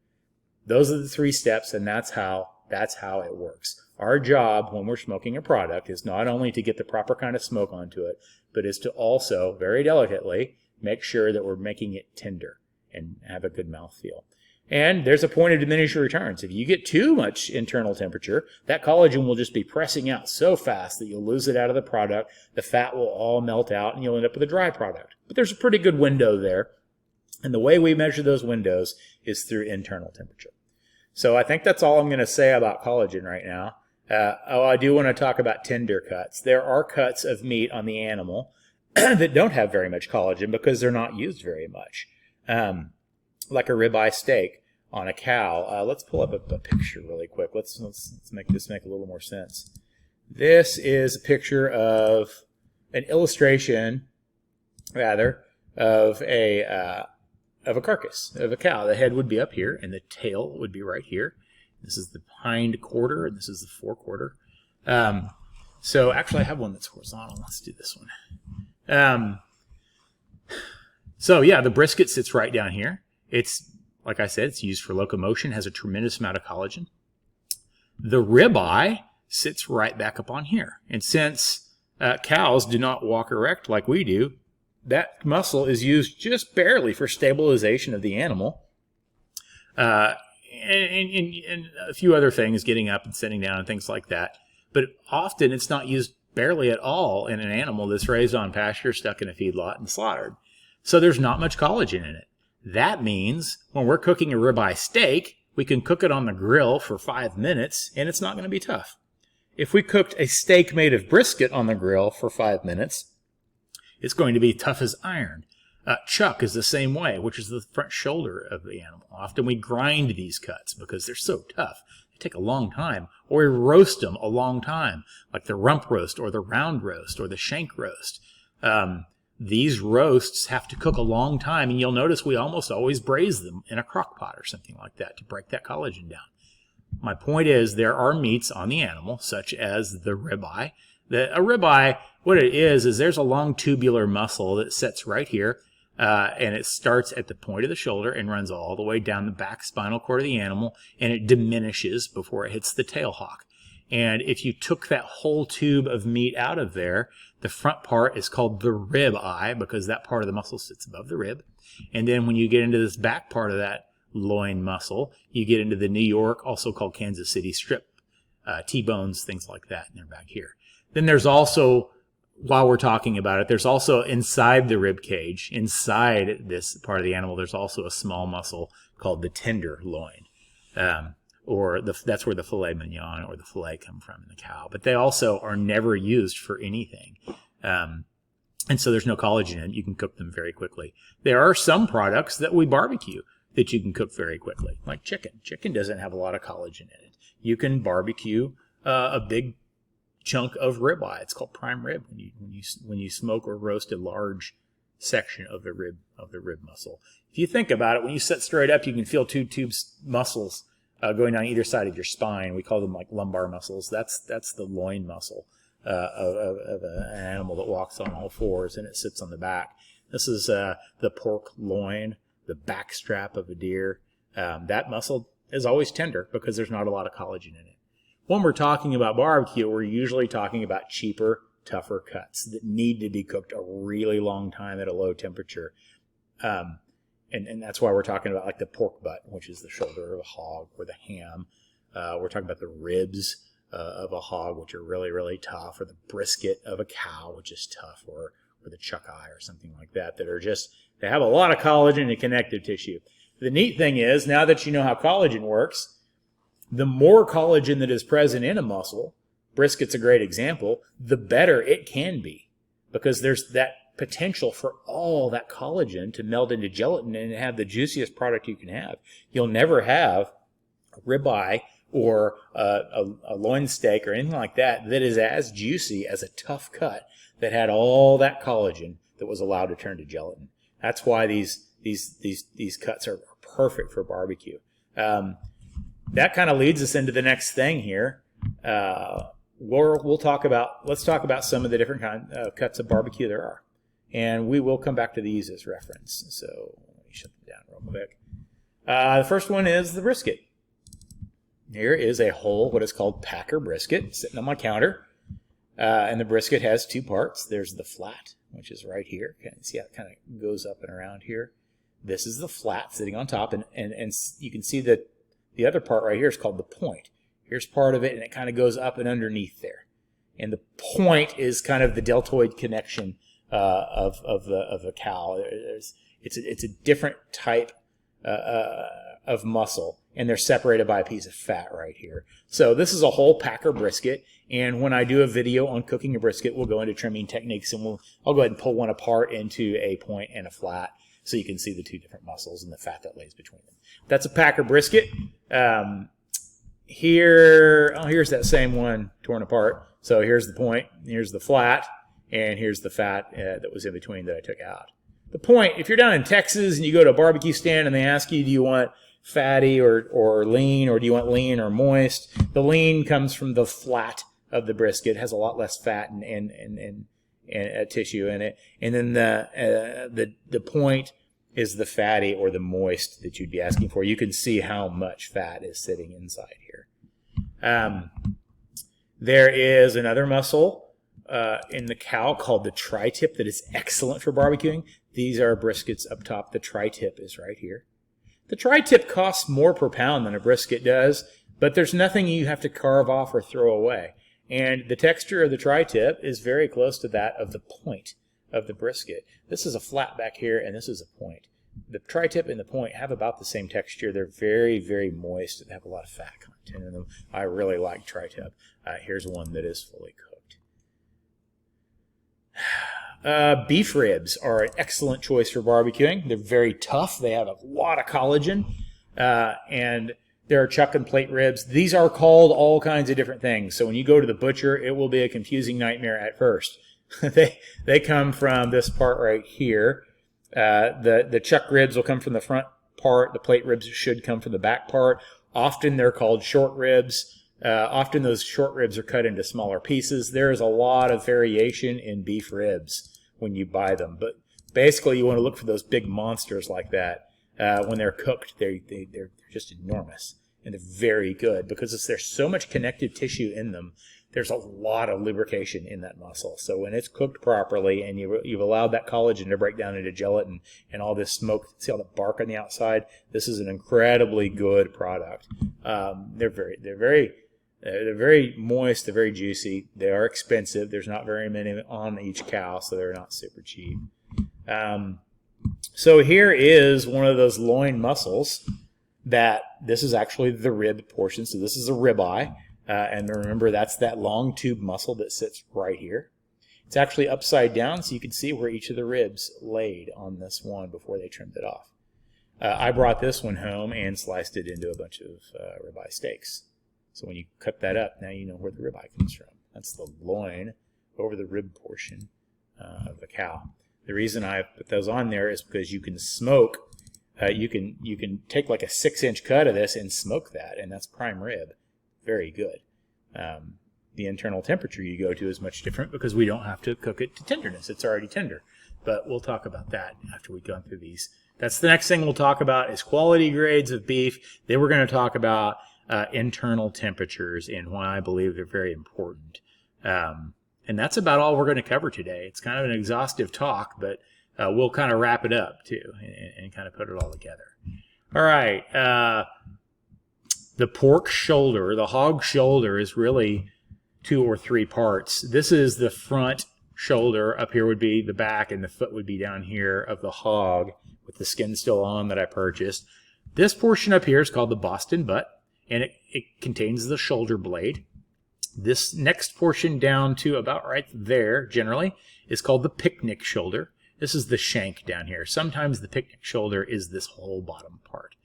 Those are the three steps, and that's how it works. Our job when we're smoking a product is not only to get the proper kind of smoke onto it, but is to also, very delicately, make sure that we're making it tender and have a good mouthfeel. And there's a point of diminishing returns. If you get too much internal temperature, that collagen will just be pressing out so fast that you'll lose it out of the product. The fat will all melt out, and you'll end up with a dry product. But there's a pretty good window there. And the way we measure those windows is through internal temperature. So I think that's all I'm going to say about collagen right now. I do want to talk about tender cuts. There are cuts of meat on the animal that don't have very much collagen because they're not used very much. Like a ribeye steak on a cow. Let's pull up a picture really quick. Let's make this make a little more sense. This is a picture of an illustration, rather, of a carcass of a cow. The head would be up here, and the tail would be right here. This is the hind quarter, and this is the forequarter. So actually, I have one that's horizontal. Let's do this one. So yeah, the brisket sits right down here. It's, like I said, it's used for locomotion, has a tremendous amount of collagen. The ribeye sits right back up on here. And since cows do not walk erect like we do, that muscle is used just barely for stabilization of the animal. And a few other things, getting up and sitting down and things like that. But often it's not used barely at all in an animal that's raised on pasture, stuck in a feedlot, and slaughtered. So there's not much collagen in it. That means when we're cooking a ribeye steak, we can cook it on the grill for 5 minutes, and it's not going to be tough. If we cooked a steak made of brisket on the grill for 5 minutes, it's going to be tough as iron. Chuck is the same way, which is the front shoulder of the animal. Often we grind these cuts because they're so tough. They take a long time, or we roast them a long time, like the rump roast or the round roast or the shank roast. These roasts have to cook a long time, and you'll notice we almost always braise them in a crock pot or something like that to break that collagen down. My point is there are meats on the animal, such as the ribeye. A ribeye, what it is there's a long tubular muscle that sits right here, and it starts at the point of the shoulder and runs all the way down the back spinal cord of the animal, and it diminishes before it hits the tail hock. And if you took that whole tube of meat out of there, the front part is called the rib eye because that part of the muscle sits above the rib. And then when you get into this back part of that loin muscle, you get into the New York, also called Kansas City strip, T-bones, things like that, and they're back here. Then there's also, while we're talking about it, there's also inside the rib cage, inside this part of the animal, there's also a small muscle called the tenderloin. That's where the filet mignon or the filet come from in the cow. But they also are never used for anything. And so there's no collagen in it. You can cook them very quickly. There are some products that we barbecue that you can cook very quickly, like chicken. Chicken doesn't have a lot of collagen in it. You can barbecue a big chunk of ribeye. It's called prime rib when you smoke or roast a large section of the rib muscle. If you think about it, when you sit straight up, you can feel two tubes muscles going down either side of your spine. We call them like lumbar muscles. That's the loin muscle of an animal that walks on all fours, and it sits on the back. This is the pork loin, the back strap of a deer. That muscle is always tender because there's not a lot of collagen in it. When we're talking about barbecue, we're usually talking about cheaper, tougher cuts that need to be cooked a really long time at a low temperature. And that's why we're talking about like the pork butt, which is the shoulder of a hog, or the ham. We're talking about the ribs of a hog, which are really, really tough, or the brisket of a cow, which is tough, or the chuck eye or something like that, that are just, they have a lot of collagen and connective tissue. The neat thing is, now that you know how collagen works, the more collagen that is present in a muscle, brisket's a great example, the better it can be, because there's that potential for all that collagen to meld into gelatin and have the juiciest product you can have. You'll never have a ribeye or a loin steak or anything like that that is as juicy as a tough cut that had all that collagen that was allowed to turn to gelatin. That's why these cuts are perfect for barbecue. That kind of leads us into the next thing here. Let's talk about some of the different kind of cuts of barbecue there are. And we will come back to these as reference. So let me shut them down real quick. The first one is the brisket. Here is a whole, what is called packer brisket, sitting on my counter. And the brisket has two parts. There's the flat, which is right here. You can see how it kind of goes up and around here. This is the flat sitting on top. And you can see that the other part right here is called the point. Here's part of it, and it kind of goes up and underneath there. And the point is kind of the deltoid connection of the cow. It's a different type of muscle, and they're separated by a piece of fat right here. So this is a whole packer brisket, and when I do a video on cooking a brisket, we'll go into trimming techniques, and I'll go ahead and pull one apart into a point and a flat so you can see the two different muscles and the fat that lays between them. That's a packer brisket. Here's that same one torn apart. So here's the point, here's the flat, and here's the fat that was in between that I took out. The point, if you're down in Texas and you go to a barbecue stand and they ask you, do you want fatty or lean, or do you want lean or moist? The lean comes from the flat of the brisket. It has a lot less fat and tissue in it. And then the point is the fatty or the moist that you'd be asking for. You can see how much fat is sitting inside here. There is another muscle in the cow called the tri-tip that is excellent for barbecuing. These are briskets up top. The tri-tip is right here. The tri-tip costs more per pound than a brisket does, but there's nothing you have to carve off or throw away. And the texture of the tri-tip is very close to that of the point of the brisket. This is a flat back here, and this is a point. The tri-tip and the point have about the same texture. They're very, very moist. They have a lot of fat content in them. I really like tri-tip. Here's one that is fully cooked. Beef ribs are an excellent choice for barbecuing. They're very tough. They have a lot of collagen, and there are chuck and plate ribs. These are called all kinds of different things. So when you go to the butcher, it will be a confusing nightmare at first. They come from this part right here. The chuck ribs will come from the front part. The plate ribs should come from the back part. Often they're called short ribs. Often those short ribs are cut into smaller pieces. There is a lot of variation in beef ribs when you buy them. But basically you want to look for those big monsters like that. When they're cooked, they're just enormous. And they're very good because there's so much connective tissue in them. There's a lot of lubrication in that muscle. So when it's cooked properly and you've allowed that collagen to break down into gelatin and all this smoke, see all the bark on the outside? This is an incredibly good product. They're very moist. They're very juicy. They are expensive. There's not very many on each cow, so they're not super cheap. So here is one of those loin muscles that this is actually the rib portion. So this is a ribeye. And remember, that's that long tube muscle that sits right here. It's actually upside down, so you can see where each of the ribs laid on this one before they trimmed it off. I brought this one home and sliced it into a bunch of ribeye steaks. So when you cut that up, now you know where the ribeye comes from. That's the loin over the rib portion of the cow. The reason I put those on there is because you can smoke. You can take like a 6-inch cut of this and smoke that, and that's prime rib. Very good. The internal temperature you go to is much different because we don't have to cook it to tenderness. It's already tender. But we'll talk about that after we've gone through these. That's the next thing we'll talk about is quality grades of beef. Then we're going to talk about internal temperatures and why I believe they're very important. And that's about all we're going to cover today. It's kind of an exhaustive talk, but we'll kind of wrap it up too and kind of put it all together. All right. The pork shoulder, the hog shoulder, is really 2 or 3 parts. This is the front shoulder. Up here would be the back, and the foot would be down here of the hog with the skin still on that I purchased. This portion up here is called the Boston butt, and it contains the shoulder blade. This next portion down to about right there, generally, is called the picnic shoulder. This is the shank down here. Sometimes the picnic shoulder is this whole bottom part.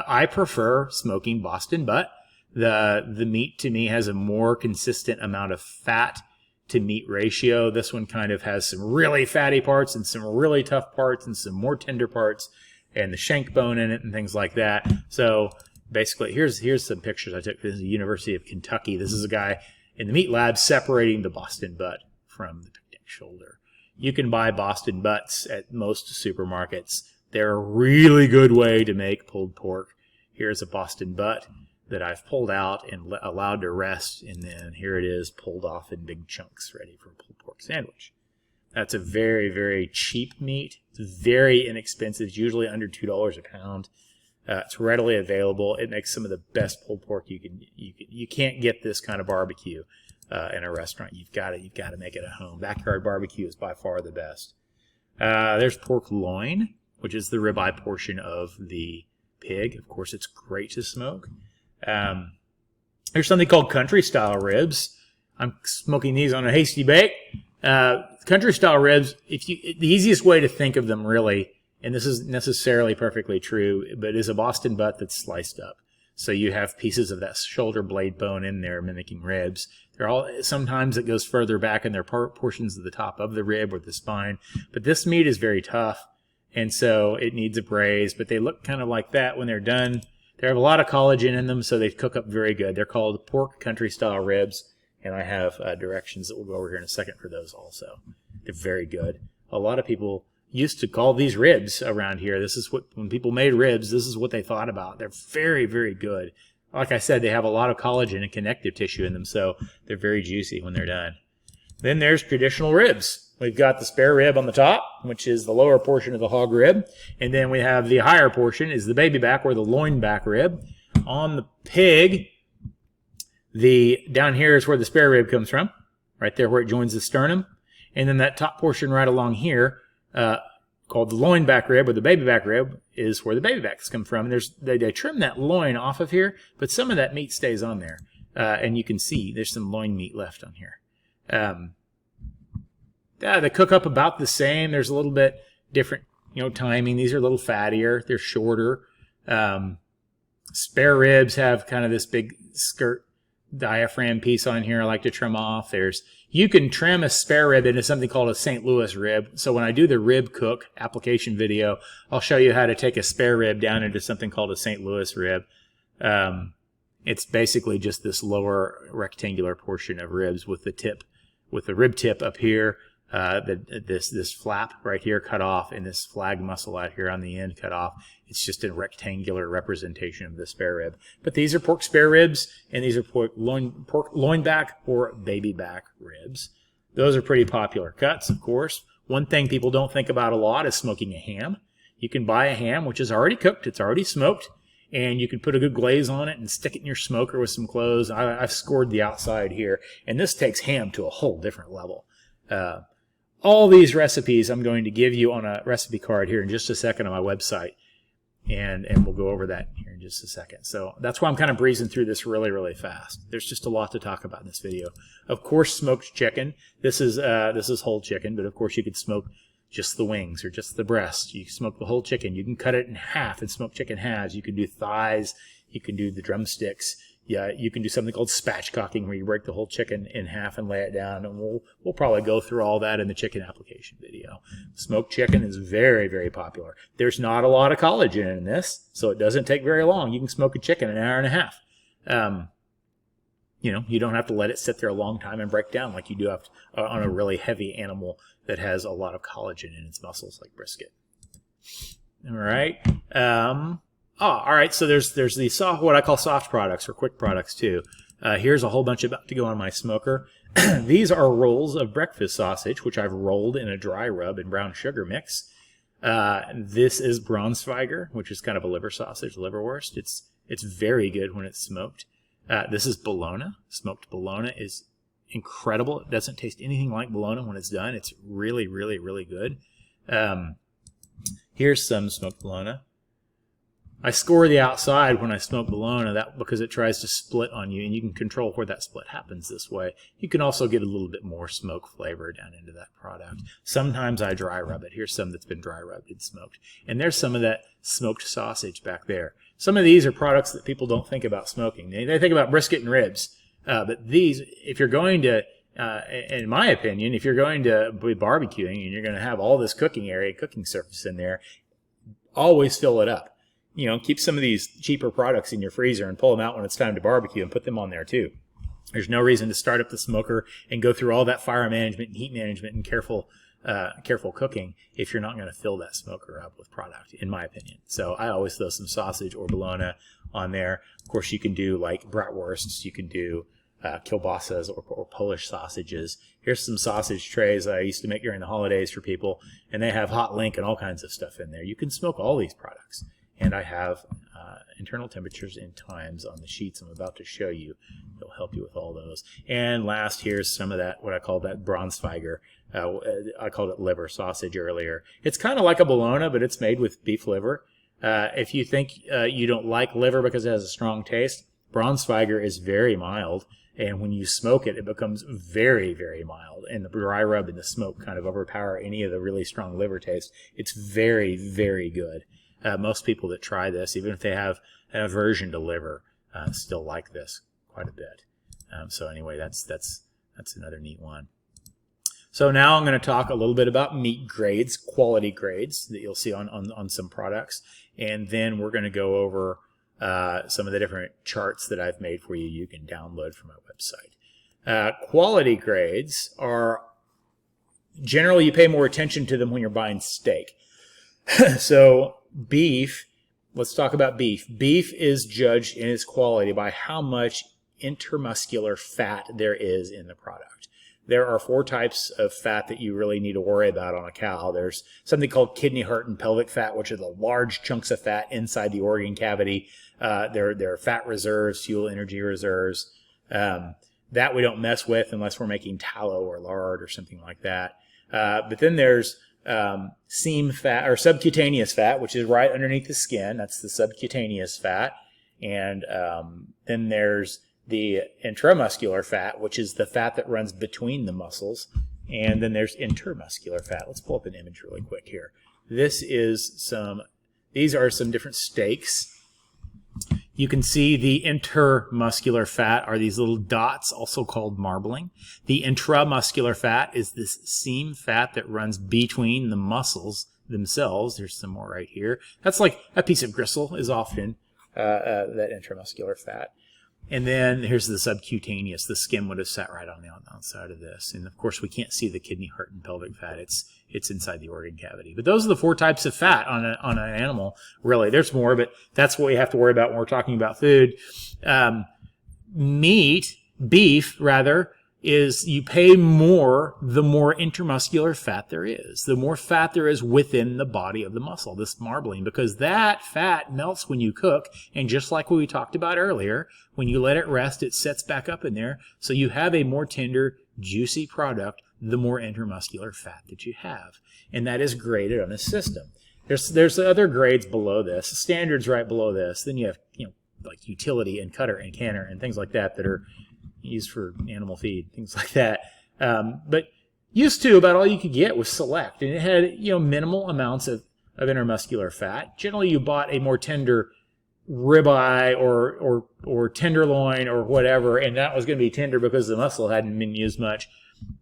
I prefer smoking Boston butt. The meat to me has a more consistent amount of fat to meat ratio. This one kind of has some really fatty parts and some really tough parts and some more tender parts and the shank bone in it and things like that. So basically, here's some pictures I took. This is the University of Kentucky. This is a guy in the meat lab separating the Boston butt from the picnic shoulder. You can buy Boston butts at most supermarkets. They're a really good way to make pulled pork. Here's a Boston butt that I've pulled out and allowed to rest, and then here it is pulled off in big chunks ready for a pulled pork sandwich. That's a very, very cheap meat. It's very inexpensive. It's usually under $2 a pound. It's readily available. It makes some of the best pulled pork you can't get this kind of barbecue in a restaurant. You've got to make it at home. Backyard barbecue is by far the best. There's pork loin, which is the ribeye portion of the pig. Of course, it's great to smoke. There's something called country style ribs. I'm smoking these on a hasty bake. Country style ribs, the easiest way to think of them really, and this is necessarily perfectly true, but is a Boston butt that's sliced up. So you have pieces of that shoulder blade bone in there mimicking ribs. Sometimes it goes further back and there are portions of the top of the rib or the spine. But this meat is very tough, and so it needs a braise. But they look kind of like that when they're done. They have a lot of collagen in them, so they cook up very good. They're called pork country style ribs, and I have directions that we'll go over here in a second for those also. They're very good. A lot of people used to call these ribs around here. This is when people made ribs, this is what they thought about. They're very, very good. Like I said, they have a lot of collagen and connective tissue in them, so they're very juicy when they're done. Then there's traditional ribs. We've got the spare rib on the top, which is the lower portion of the hog rib. And then we have the higher portion is the baby back or the loin back rib. On the pig, Down here is where the spare rib comes from, right there where it joins the sternum. And then that top portion right along here, called the loin back rib or the baby back rib, is where the baby backs come from. And they trim that loin off of here, but some of that meat stays on there. And you can see there's some loin meat left on here. They cook up about the same. There's a little bit different, timing. These are a little fattier. They're shorter. Spare ribs have kind of this big skirt diaphragm piece on here I like to trim off. You can trim a spare rib into something called a St. Louis rib. So when I do the rib cook application video, I'll show you how to take a spare rib down into something called a St. Louis rib. It's basically just this lower rectangular portion of ribs with the rib tip up here, this flap right here cut off, and this flag muscle out here on the end cut off. It's just a rectangular representation of the spare rib. But these are pork spare ribs, and these are pork loin back or baby back ribs. Those are pretty popular cuts, of course. One thing people don't think about a lot is smoking a ham. You can buy a ham which is already cooked, it's already smoked, and you can put a good glaze on it and stick it in your smoker with some cloves. I've scored the outside here, and this takes ham to a whole different level. All these recipes I'm going to give you on a recipe card here in just a second on my website, and we'll go over that here in just a second. So that's why I'm kind of breezing through this really, really fast. There's just a lot to talk about in this video. Of course, smoked chicken. This is whole chicken, but of course you could smoke just the wings or just the breast. You can smoke the whole chicken. You can cut it in half and smoke chicken halves. You can do thighs. You can do the drumsticks. Yeah, you can do something called spatchcocking, where you break the whole chicken in half and lay it down, and we'll probably go through all that in the chicken application video. Smoked chicken is very, very popular. There's not a lot of collagen in this, so it doesn't take very long. You can smoke a chicken in an hour and a half. You don't have to let it sit there a long time and break down like you do on a really heavy animal that has a lot of collagen in its muscles, like brisket. All right. All right, so there's the what I call soft products or quick products too. Here's a whole bunch about to go on my smoker. These are rolls of breakfast sausage, which I've rolled in a dry rub and brown sugar mix. This is Braunschweiger, which is kind of a liver sausage, liverwurst. It's very good when it's smoked. This is bologna. Smoked bologna is incredible. It doesn't taste anything like bologna when it's done. It's really, really, really good. Here's some smoked bologna. I score the outside when I smoke bologna because it tries to split on you, and you can control where that split happens this way. You can also get a little bit more smoke flavor down into that product. Sometimes I dry rub it. Here's some that's been dry rubbed and smoked. And there's some of that smoked sausage back there. Some of these are products that people don't think about smoking. They think about brisket and ribs. But these, if you're going to, in my opinion, if you're going to be barbecuing and you're going to have all this cooking area, cooking surface in there, always fill it up. Keep some of these cheaper products in your freezer and pull them out when it's time to barbecue and put them on there too. There's no reason to start up the smoker and go through all that fire management and heat management and careful cooking if you're not going to fill that smoker up with product, in my opinion. So I always throw some sausage or bologna on there. Of course, you can do like bratwursts. You can do kielbasas or Polish sausages. Here's some sausage trays I used to make during the holidays for people, and they have hot link and all kinds of stuff in there. You can smoke all these products. And I have internal temperatures and times on the sheets I'm about to show you. It'll help you with all those. And last, here's some of that, what I call that Braunschweiger. I called it liver sausage earlier. It's kind of like a bologna, but it's made with beef liver. If you think you don't like liver because it has a strong taste, Braunschweiger is very mild. And when you smoke it, it becomes very, very mild. And the dry rub and the smoke kind of overpower any of the really strong liver taste. It's very, very good. Most people that try this, even if they have an aversion to liver, still like this quite a bit. So anyway, that's another neat one. So now I'm going to talk a little bit about meat grades, quality grades that you'll see on some products, and then we're going to go over some of the different charts that I've made for you. You can download from my website. Quality grades are generally you pay more attention to them when you're buying steak. So beef, let's talk about beef. Beef is judged in its quality by how much intermuscular fat there is in the product. There are 4 types of fat that you really need to worry about on a cow. There's something called kidney, heart, and pelvic fat, which are the large chunks of fat inside the organ cavity. There are fat reserves, fuel energy reserves. That we don't mess with unless we're making tallow or lard or something like that. But then there's seam fat or subcutaneous fat, which is right underneath the skin. That's the subcutaneous fat. And then there's the intramuscular fat, which is the fat that runs between the muscles. And then there's intermuscular fat. Let's pull up an image really quick here. These are some different steaks. You can see the intermuscular fat are these little dots, also called marbling. The intramuscular fat is this seam fat that runs between the muscles themselves. There's some more right here. That's like a piece of gristle is often that intramuscular fat. And then here's the subcutaneous. The skin would have sat right on the outside of this. And of course, we can't see the kidney, heart, and pelvic fat. It's inside the organ cavity. But those are the 4 types of fat on an animal. Really, there's more, but that's what we have to worry about when we're talking about food. Beef, rather, is you pay more the more intermuscular fat there is. The more fat there is within the body of the muscle, this marbling, because that fat melts when you cook. And just like what we talked about earlier, when you let it rest, it sets back up in there. So you have a more tender, juicy product, the more intermuscular fat that you have. And that is graded on a system. There's other grades below this, standards right below this. Then you have, like utility and cutter and canner and things like that are used for animal feed, things like that. But used to, about all you could get was select. And it had, minimal amounts of intermuscular fat. Generally, you bought a more tender ribeye or tenderloin or whatever, and that was going to be tender because the muscle hadn't been used much,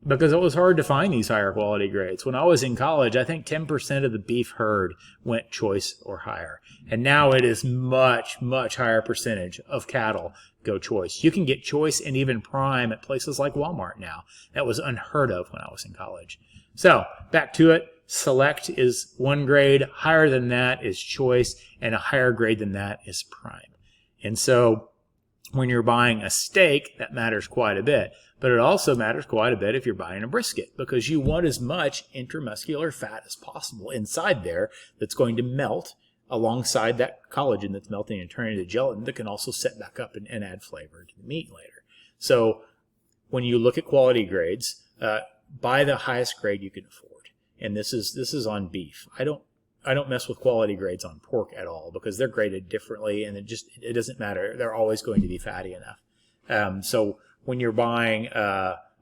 because it was hard to find these higher quality grades. When I was in college, I think 10% of the beef herd went choice or higher. And now it is much, much higher percentage of cattle go choice. You can get choice and even prime at places like Walmart now. That was unheard of when I was in college. So back to it. Select is 1 grade. Higher than that is choice, and a higher grade than that is prime. And so when you're buying a steak, that matters quite a bit. But it also matters quite a bit if you're buying a brisket, because you want as much intramuscular fat as possible inside there that's going to melt alongside that collagen that's melting and turning into gelatin that can also set back up and add flavor to the meat later. So when you look at quality grades, buy the highest grade you can afford. And this is on beef. I don't mess with quality grades on pork at all, because they're graded differently, and it doesn't matter. They're always going to be fatty enough. So when you're buying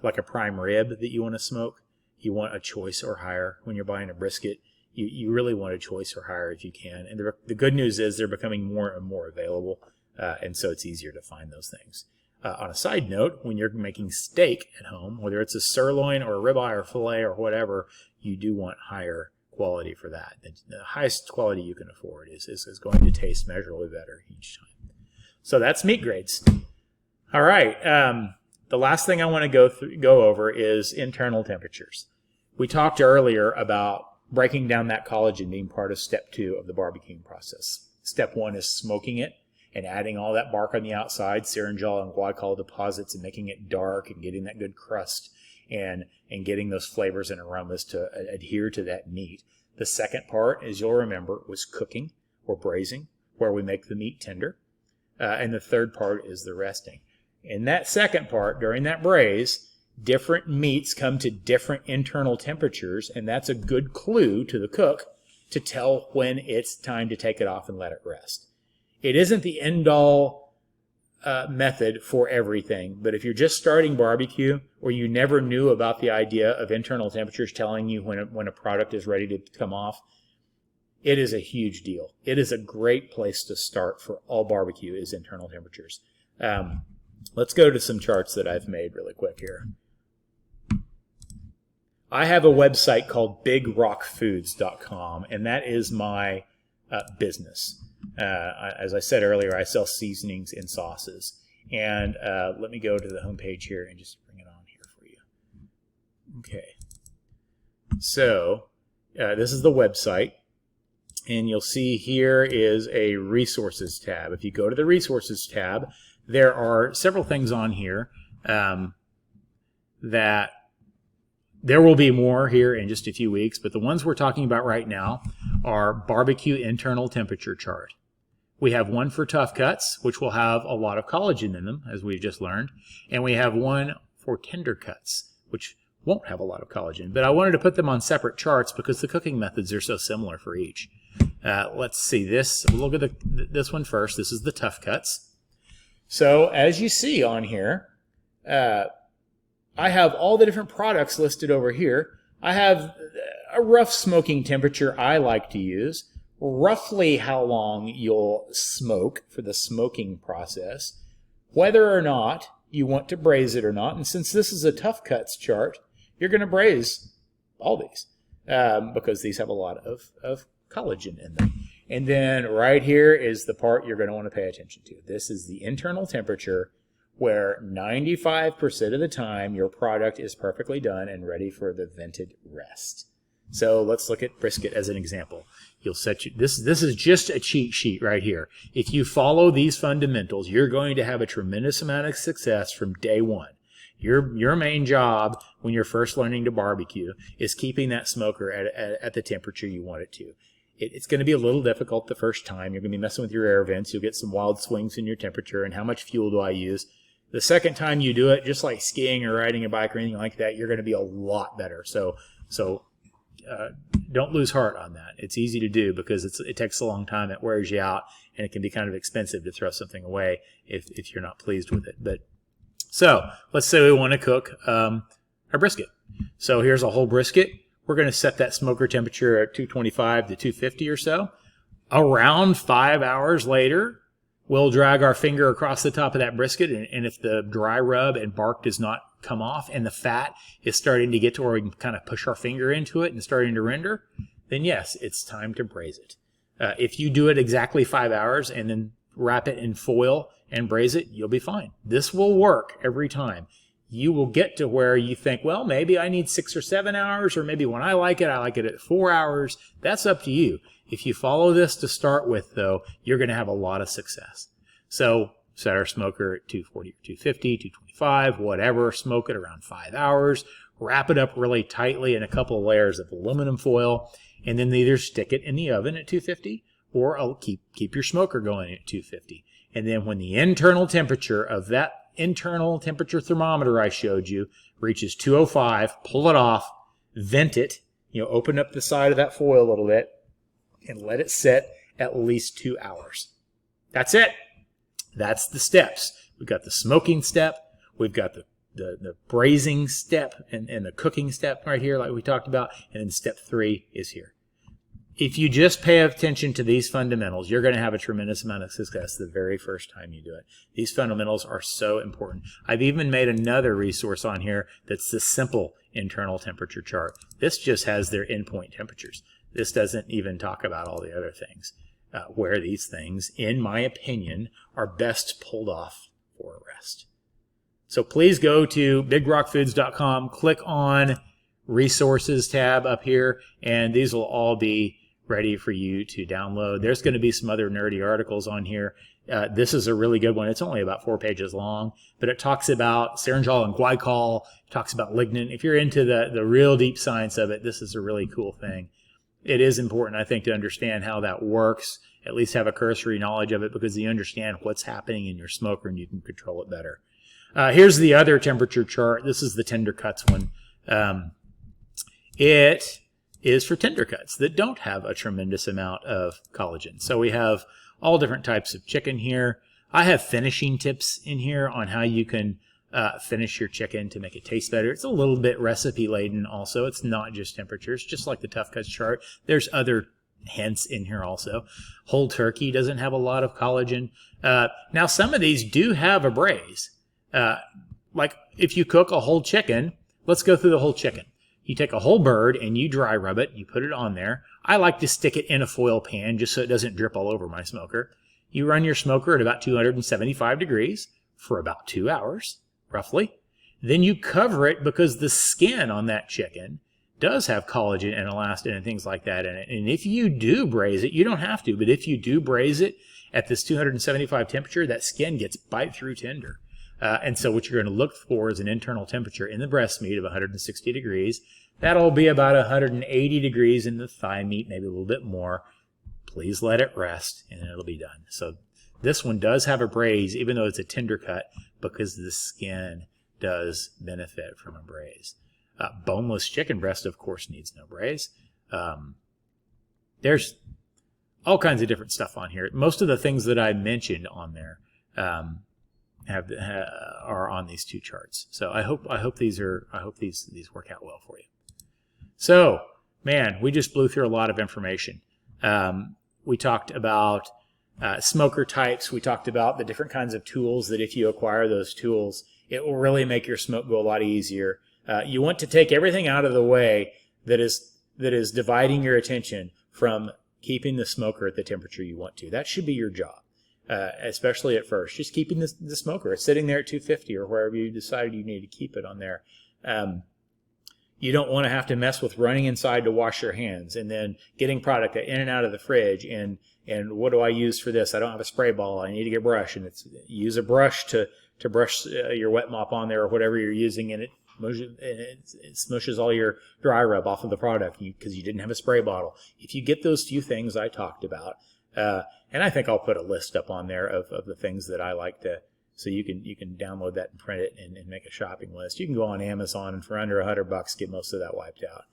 like a prime rib that you want to smoke, you want a choice or higher. When you're buying a brisket, you really want a choice or higher if you can. And the good news is they're becoming more and more available, and so it's easier to find those things. On a side note, when you're making steak at home, whether it's a sirloin or a ribeye or filet or whatever, you do want higher quality for that. The highest quality you can afford is going to taste measurably better each time. So that's meat grades. All right. The last thing I want to go over is internal temperatures. We talked earlier about breaking down that collagen being part of step 2 of the barbecuing process. Step 1 is smoking it and adding all that bark on the outside, serangol and glycol deposits, and making it dark and getting that good crust and getting those flavors and aromas to adhere to that meat. The second part, as you'll remember, was cooking or braising, where we make the meat tender. And the third part is the resting. In that second part, during that braise, different meats come to different internal temperatures, and that's a good clue to the cook to tell when it's time to take it off and let it rest. It isn't the end-all method for everything, but if you're just starting barbecue, or you never knew about the idea of internal temperatures telling you when a product is ready to come off, it is a huge deal. It is a great place to start for all barbecue, is internal temperatures. Let's go to some charts that I've made really quick here. I have a website called BigRockFoods.com, and that is my business. As I said earlier, I sell seasonings and sauces. And let me go to the homepage here and just bring it on here for you. Okay. So this is the website. And you'll see here is a resources tab. If you go to the resources tab, there are several things on here that there will be more here in just a few weeks, but the ones we're talking about right now are barbecue internal temperature chart, We have one for tough cuts, which will have a lot of collagen in them, as we've just learned. And we have one for tender cuts, which won't have a lot of collagen. But I wanted to put them on separate charts because the cooking methods are so similar for each. Let's see this. We'll look at this one first. This is the tough cuts. So as you see on here, I have all the different products listed over here. I have a rough smoking temperature I like to use, roughly how long you'll smoke for the smoking process, whether or not you want to braise it or not. And since this is a tough cuts chart, you're going to braise all these because these have a lot of collagen in them. And then right here is the part you're going to want to pay attention to. This is the internal temperature where 95% of the time your product is perfectly done and ready for the vented rest. So let's look at brisket as an example. You'll set this is just a cheat sheet right here. If you follow these fundamentals, you're going to have a tremendous amount of success from day one. Your main job when you're first learning to barbecue is keeping that smoker at the temperature you want it to. It's going to be a little difficult the first time. You're going to be messing with your air vents. You'll get some wild swings in your temperature and how much fuel do I use. The second time you do it, just like skiing or riding a bike or anything like that, you're going to be a lot better. So don't lose heart on that. It's easy to do because it takes a long time. It wears you out, and it can be kind of expensive to throw something away if you're not pleased with it. But so let's say we want to cook our brisket. So here's a whole brisket. We're going to set that smoker temperature at 225 to 250 or so. Around 5 hours later, we'll drag our finger across the top of that brisket, and if the dry rub and bark does not come off and the fat is starting to get to where we can kind of push our finger into it and starting to render, then yes, it's time to braise it. If you do it exactly 5 hours and then wrap it in foil and braise it, you'll be fine. This will work every time. You will get to where you think, well, maybe I need 6 or 7 hours, or maybe when I like it at 4 hours. That's up to you. If you follow this to start with, though, you're going to have a lot of success. So set our smoker at 240 or 250, 225, whatever. Smoke it around 5 hours. Wrap it up really tightly in a couple of layers of aluminum foil, and then either stick it in the oven at 250 or I'll keep your smoker going at 250. And then when the internal temperature of that internal temperature thermometer I showed you reaches 205, pull it off, vent it, open up the side of that foil a little bit, and let it set at least 2 hours. That's it. That's the steps. We've got the smoking step, we've got the braising step and the cooking step right here like we talked about, and then step 3 is here. If you just pay attention to these fundamentals, you're going to have a tremendous amount of success the very first time you do it. These fundamentals are so important. I've even made another resource on here that's the simple internal temperature chart. This just has their endpoint temperatures. This doesn't even talk about all the other things, where these things, in my opinion, are best pulled off for a rest. So please go to bigrockfoods.com, click on Resources tab up here, and these will all be ready for you to download. There's going to be some other nerdy articles on here. This is a really good one. It's only about 4 pages long, but it talks about serengol and glycol, talks about lignin. If you're into the real deep science of it, this is a really cool thing. It is important, I think, to understand how that works, at least have a cursory knowledge of it, because you understand what's happening in your smoker and you can control it better. Here's the other temperature chart. This is the tender cuts one. It is for tender cuts that don't have a tremendous amount of collagen. So we have all different types of chicken here. I have finishing tips in here on how you can finish your chicken to make it taste better. It's a little bit recipe laden also. It's not just temperatures, just like the tough cuts chart. There's other hints in here also. Whole turkey doesn't have a lot of collagen. Now some of these do have a braise. Like if you cook a whole chicken, let's go through the whole chicken. You take a whole bird and you dry rub it, you put it on there. I like to stick it in a foil pan just so it doesn't drip all over my smoker. You run your smoker at about 275 degrees for about 2 hours, roughly. Then you cover it because the skin on that chicken does have collagen and elastin and things like that in it. And if you do braise it, you don't have to, but if you do braise it at this 275 temperature, that skin gets bite through tender. And so what you're going to look for is an internal temperature in the breast meat of 160 degrees. That'll be about 180 degrees in the thigh meat, maybe a little bit more. please let it rest, and it'll be done. So this one does have a braise, even though it's a tender cut, because the skin does benefit from a braise. Boneless chicken breast, of course, needs no braise. There's all kinds of different stuff on here. Most of the things that I mentioned on there are on these two charts. So I hope these work out well for you. So, man, we just blew through a lot of information. We talked about smoker types. We talked about the different kinds of tools that if you acquire those tools, it will really make your smoke go a lot easier. You want to take everything out of the way that is dividing your attention from keeping the smoker at the temperature you want to. That should be your job, especially at first. Just keeping the smoker sitting there at 250 or wherever you decided you need to keep it on there. You don't want to have to mess with running inside to wash your hands and then getting product in and out of the fridge. And what do I use for this? I don't have a spray ball. I need to get a brush. And use a brush to brush your wet mop on there or whatever you're using, and it smushes all your dry rub off of the product because you didn't have a spray bottle. If you get those few things I talked about, and I think I'll put a list up on there of the things that I like to, so you can download that and print it and make a shopping list. You can go on Amazon and for under $100 get most of that wiped out.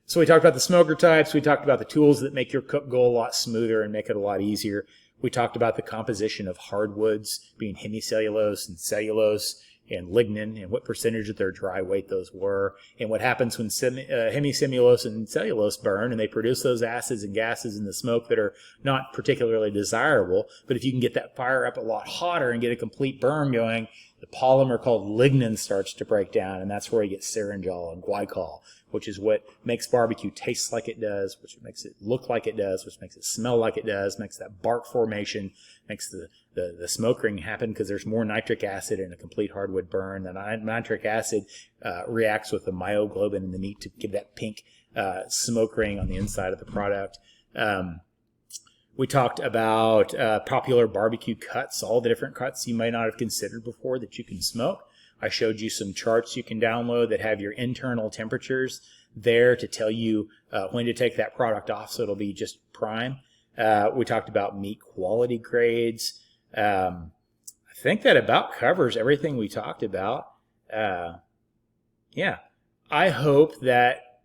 So we talked about the smoker types. We talked about the tools that make your cook go a lot smoother and make it a lot easier. We talked about the composition of hardwoods being hemicellulose and cellulose and lignin, and what percentage of their dry weight those were, and what happens when hemicellulose and cellulose burn and they produce those acids and gases in the smoke that are not particularly desirable. But if you can get that fire up a lot hotter and get a complete burn going, the polymer called lignin starts to break down, and that's where you get serengol and glycol, which is what makes barbecue taste like it does, which makes it look like it does, which makes it smell like it does, makes that bark formation, makes the smoke ring happen because there's more nitric acid in a complete hardwood burn. The nitric acid reacts with the myoglobin in the meat to give that pink smoke ring on the inside of the product. We talked about popular barbecue cuts, all the different cuts you might not have considered before that you can smoke. I showed you some charts you can download that have your internal temperatures there to tell you when to take that product off so it'll be just prime. We talked about meat quality grades. I think that about covers everything we talked about. Yeah, I hope that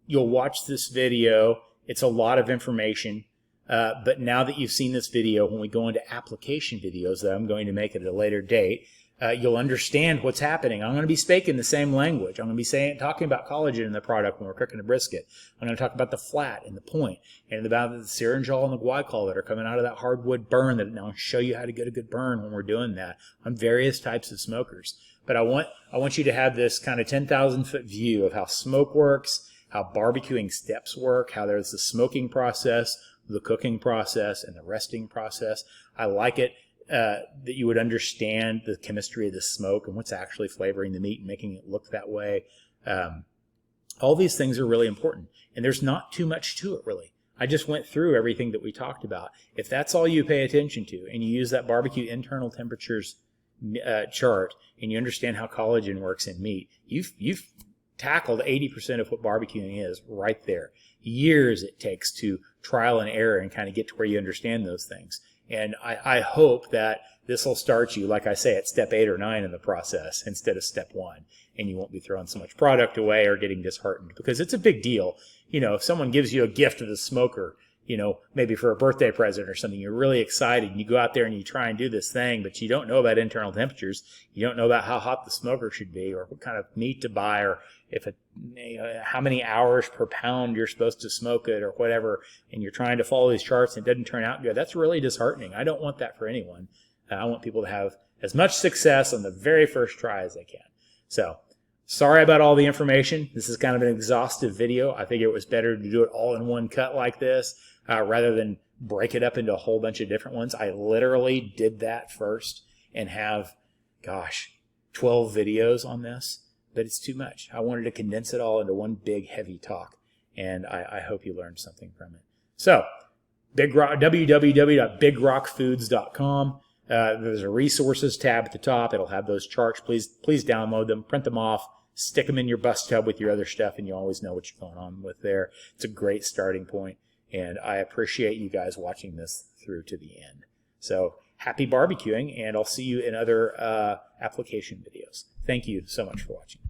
you'll watch this video. It's a lot of information. But now that you've seen this video, when we go into application videos that I'm going to make at a later date, you'll understand what's happening. I'm going to be speaking the same language. I'm going to be talking about collagen in the product when we're cooking a brisket. I'm going to talk about the flat and the point, and about the serengol and the glycol that are coming out of that hardwood burn. That I'll show you how to get a good burn when we're doing that on various types of smokers. But I want you to have this kind of 10,000-foot view of how smoke works, how barbecuing steps work, how there's the smoking process, the cooking process, and the resting process. I like it that you would understand the chemistry of the smoke and what's actually flavoring the meat and making it look that way. All these things are really important, and there's not too much to it, really. I just went through everything that we talked about. If that's all you pay attention to, and you use that barbecue internal temperatures chart, and you understand how collagen works in meat, you've tackled 80% of what barbecuing is right there. Years it takes to trial and error and kind of get to where you understand those things. And I hope that this will start you, like I say, at step 8 or 9 in the process instead of step 1. And you won't be throwing so much product away or getting disheartened, because it's a big deal. You know, if someone gives you a gift of the smoker, you know, maybe for a birthday present or something, you're really excited and you go out there and you try and do this thing, but you don't know about internal temperatures. You don't know about how hot the smoker should be, or what kind of meat to buy, or how many hours per pound you're supposed to smoke it, or whatever, and you're trying to follow these charts and it doesn't turn out good. That's really disheartening. I don't want that for anyone. I want people to have as much success on the very first try as they can. So, sorry about all the information. This is kind of an exhaustive video. I think it was better to do it all in one cut like this, rather than break it up into a whole bunch of different ones. I literally did that first and have, 12 videos on this. But it's too much. I wanted to condense it all into one big, heavy talk, and I hope you learned something from it. So, www.bigrockfoods.com. There's a resources tab at the top. It'll have those charts. Please download them, print them off, stick them in your bus tub with your other stuff, and you always know what you're going on with there. It's a great starting point. And I appreciate you guys watching this through to the end. So happy barbecuing, and I'll see you in other application videos. Thank you so much for watching.